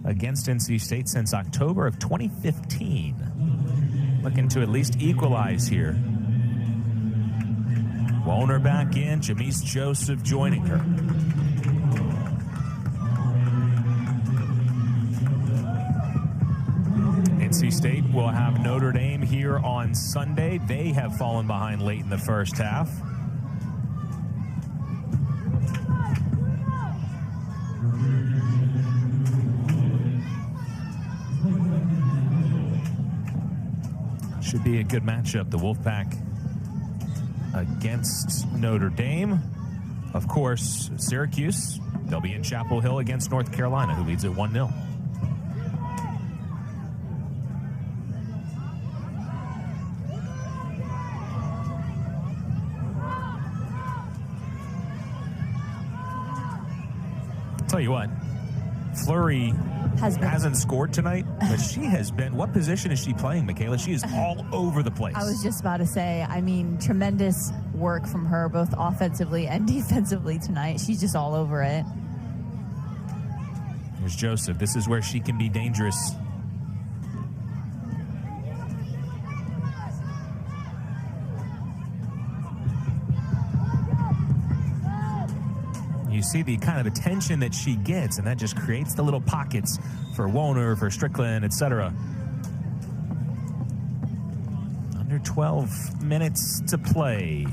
against NC State since October of 2015. Looking to at least equalize here. Wollner back in, Jamise Joseph joining her. NC State will have Notre Dame here on Sunday. They have fallen behind late in the first half. Should be a good matchup. The Wolfpack against Notre Dame. Of course, Syracuse, they'll be in Chapel Hill against North Carolina, who leads at 1-0. Tell you what, Fleury hasn't scored tonight, but she has been. What position is she playing, Michaela? She is all over the place. I was just about to say, I mean, tremendous work from her, both offensively and defensively tonight. She's just all over it. Here's Joseph. This is where she can be dangerous. You see the kind of attention that she gets, and that just creates the little pockets for Wollner, for Strickland, etc. Under 12 minutes to play.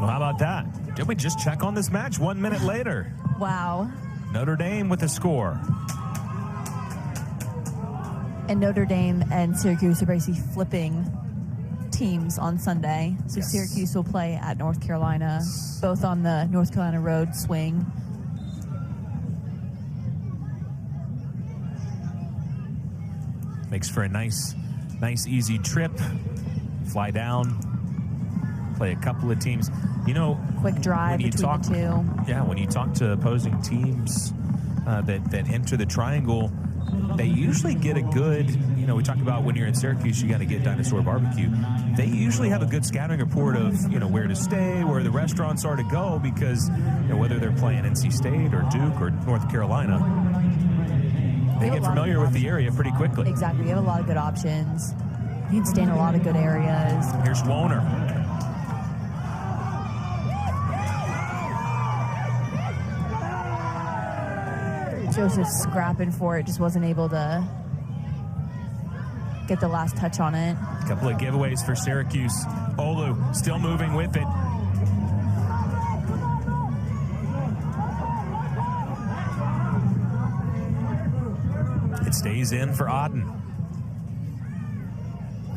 Well, how about that? Did we just check on this match 1 minute later? Wow. Notre Dame with the score. And Notre Dame and Syracuse are basically flipping teams on Sunday. So Yes. Syracuse will play at North Carolina, both on the North Carolina road swing. Makes for a nice easy trip. Fly down, play a couple of teams. You know, Quick drive between the two. Yeah, when you talk to opposing teams that enter the triangle, they usually get a good, you know, we talk about when you're in Syracuse, you got to get Dinosaur Barbecue. They usually have a good scouting report of, you know, where to stay, where the restaurants are to go, because, you know, whether they're playing NC State or Duke or North Carolina, they get familiar with the area pretty quickly. Exactly. You have a lot of good options. You can stay in a lot of good areas. Here's Woner. Joseph scrapping for it, just wasn't able to get the last touch on it. A couple of giveaways for Syracuse. Olu still moving with it. It stays in for Auden.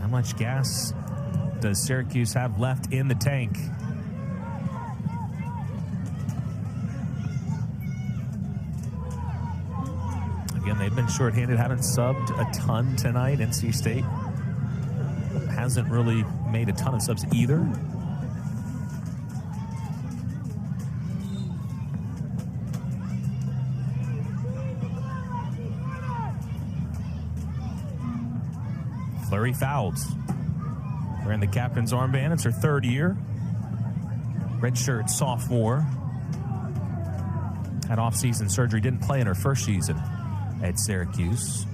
How much gas does Syracuse have left in the tank? Again, they've been shorthanded, haven't subbed a ton tonight. NC State hasn't really made a ton of subs either. Fleury fouls. Wearing the captain's armband. It's her third year. Redshirt sophomore. Had off-season surgery. Didn't play in her first season at Syracuse.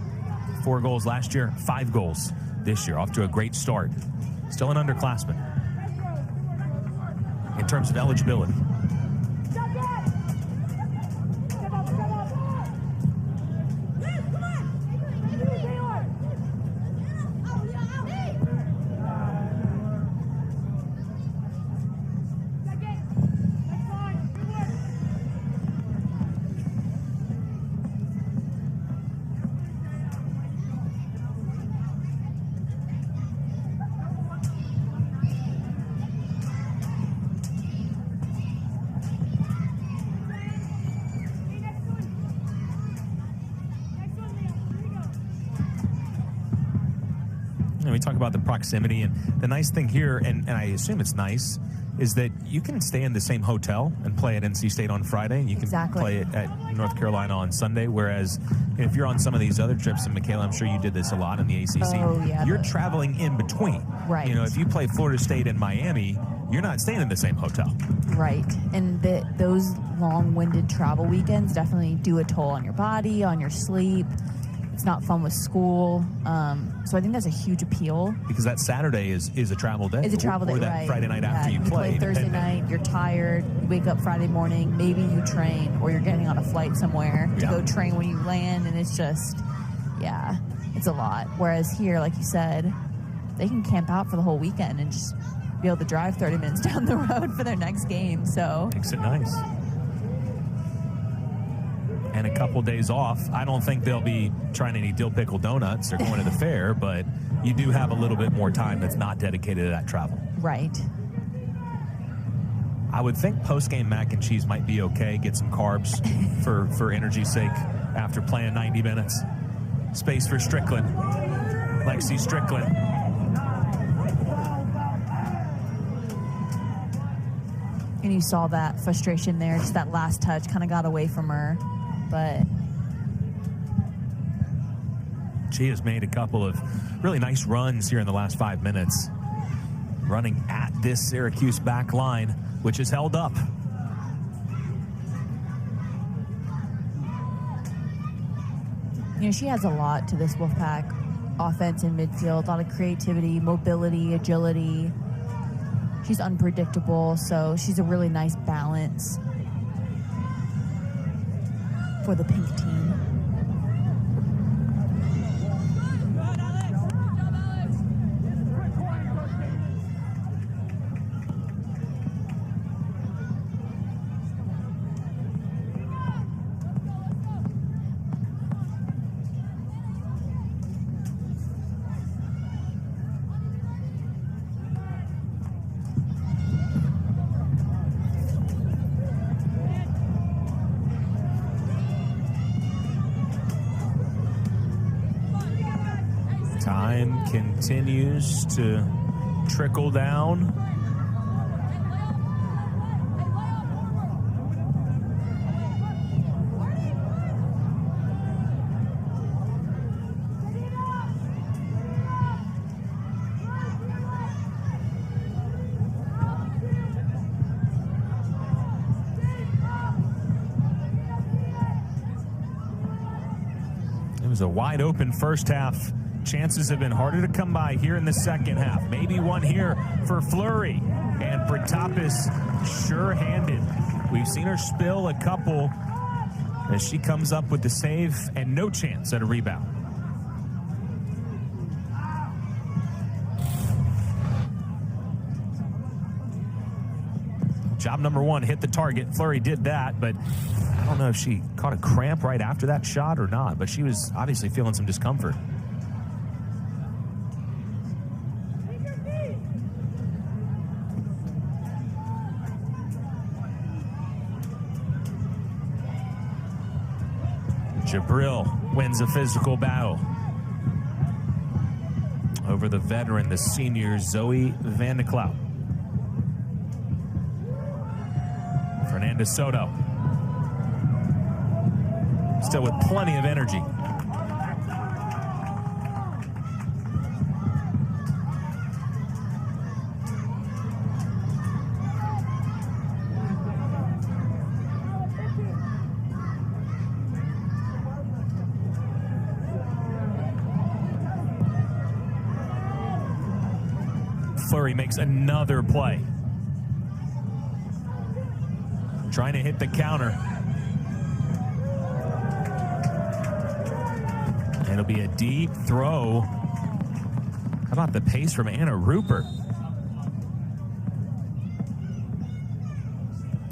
4 goals last year, 5 goals this year. Off to a great start. Still an underclassman in terms of eligibility. We talk about the proximity, and the nice thing here, and I assume it's nice, is that you can stay in the same hotel and play at NC State on Friday, and you can play it at North Carolina on Sunday, whereas if you're on some of these other trips, and Michaela, I'm sure you did this a lot in the ACC, you're traveling in between. Right. You know, if you play Florida State and Miami, you're not staying in the same hotel. Right. And those long-winded travel weekends definitely do a toll on your body, on your sleep. It's not fun with school. So I think that's a huge appeal. Because that Saturday is a travel day. It's a travel day, or that right. Friday night after you play Thursday night, you're tired, you wake up Friday morning, maybe you train, or you're getting on a flight somewhere to go train when you land, and it's just, it's a lot. Whereas here, like you said, they can camp out for the whole weekend and just be able to drive 30 minutes down the road for their next game. So makes it nice. And a couple days off. I don't think they'll be trying any dill pickle donuts or going to the fair, but you do have a little bit more time that's not dedicated to that travel. Right. I would think post-game mac and cheese might be okay. Get some carbs for energy's sake after playing 90 minutes. Space for Strickland. Lexi Strickland. And you saw that frustration there. Just that last touch kind of got away from her. But she has made a couple of really nice runs here in the last 5 minutes. Running at this Syracuse back line, which is held up. You know, she has a lot to this Wolfpack offense and midfield. A lot of creativity, mobility, agility. She's unpredictable, so she's a really nice balance for the pink team. continues to trickle down. It was a wide open first half. Chances have been harder to come by here in the second half. Maybe one here for Fleury. And Protopis sure-handed. We've seen her spill a couple as she comes up with the save and no chance at a rebound. Job number one, hit the target. Fleury did that, but I don't know if she caught a cramp right after that shot or not, but she was obviously feeling some discomfort. Jabril wins a physical battle over the veteran, the senior Zoe Van de Clout. Fernanda Soto. Still with plenty of energy. Fleury makes another play. Trying to hit the counter. It'll be a deep throw. How about the pace from Anna Rupert?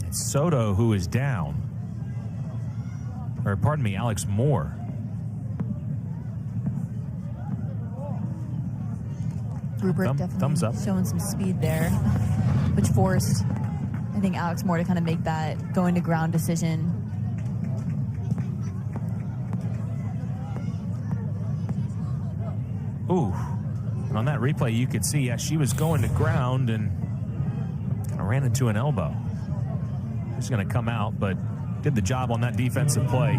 It's Soto who is down. Or pardon me, Alex Moore. Rupert definitely thumbs up. Showing some speed there, which forced, I think, Alex Moore to kind of make that going to ground decision. Ooh, and on that replay, you could see, yeah, she was going to ground and kind of ran into an elbow. She's going to come out, but did the job on that defensive play.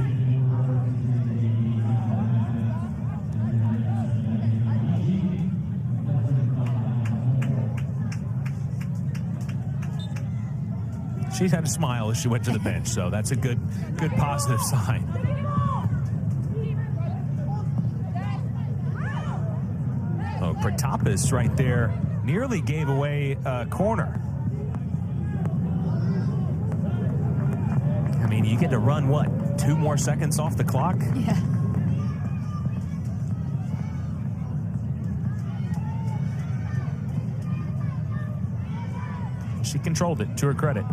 She had a smile as she went to the bench, so that's a good positive sign. Oh, Protopis right there nearly gave away a corner. I mean, you get to run, what, 2 more seconds off the clock? Yeah. She controlled it, to her credit.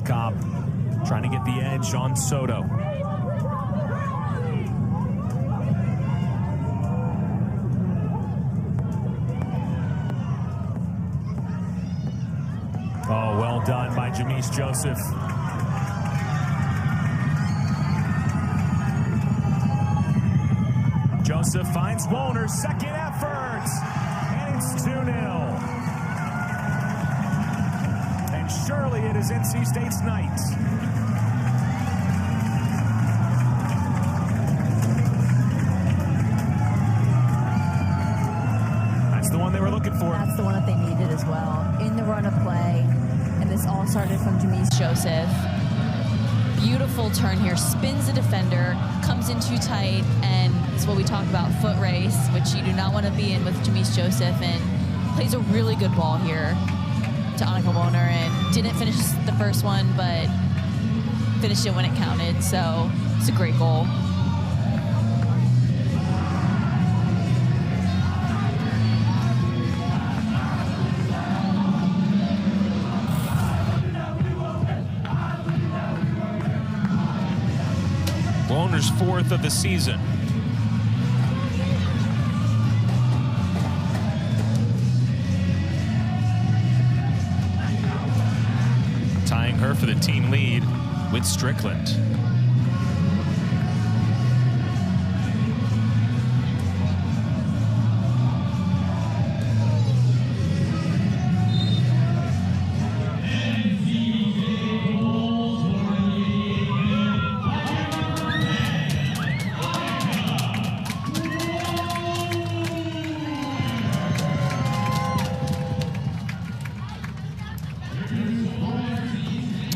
Cobb trying to get the edge on Soto. Oh, well done by Jamise Joseph. Joseph finds Wollner's second effort, and it's 2-0. And surely it is NC State's night. That's the one they were looking for. That's the one that they needed as well. In the run of play, and this all started from Jamise Joseph. Beautiful turn here, spins the defender, comes in too tight, and it's what we talk about, foot race, which you do not want to be in with Jamise Joseph, and plays a really good ball here to Annika Wollner, and didn't finish the first one, but finished it when it counted, so it's a great goal. Wollner's 4th of the season. her for the team lead with Strickland.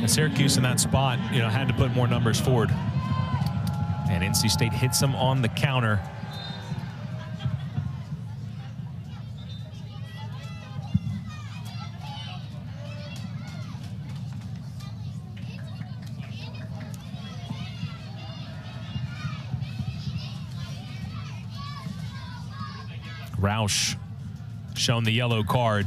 Syracuse in that spot, had to put more numbers forward. And NC State hits them on the counter. Roush shown the yellow card.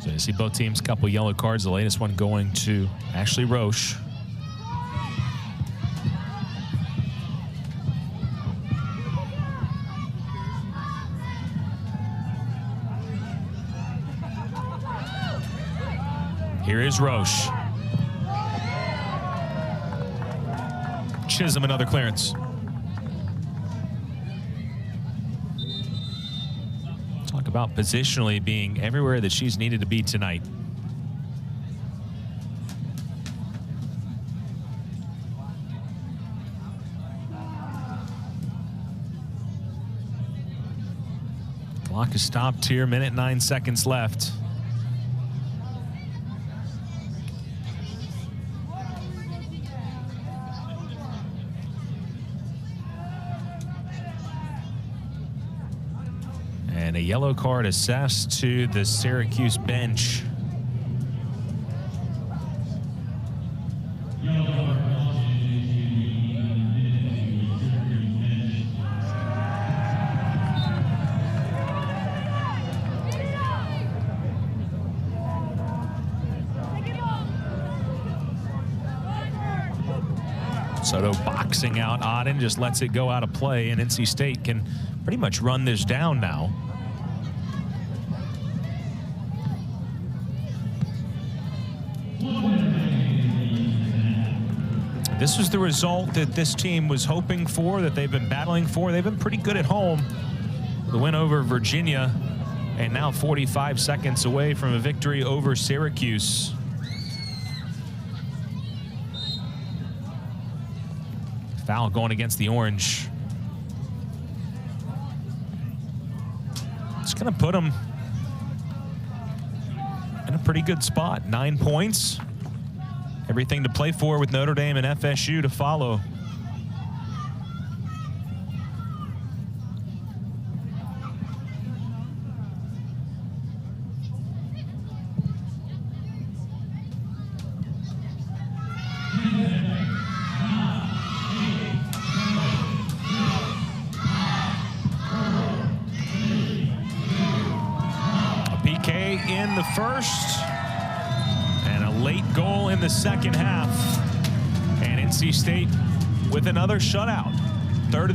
So you see both teams, a couple yellow cards, the latest one going to Ashley Roche. Here is Roche. Chisholm, another clearance. Talk about positionally being everywhere that she's needed to be tonight. Clock is stopped here, minute 9 seconds left. And a yellow card assessed to the Syracuse bench. Soto boxing out Auden, just lets it go out of play, and NC State can pretty much run this down now. This was the result that this team was hoping for, that they've been battling for. They've been pretty good at home. The win over Virginia, and now 45 seconds away from a victory over Syracuse. Foul going against the Orange. It's going to put them in a pretty good spot. 9 points. Everything to play for with Notre Dame and FSU to follow. A PK in the first. And a late goal in the second half. And NC State with another shutout.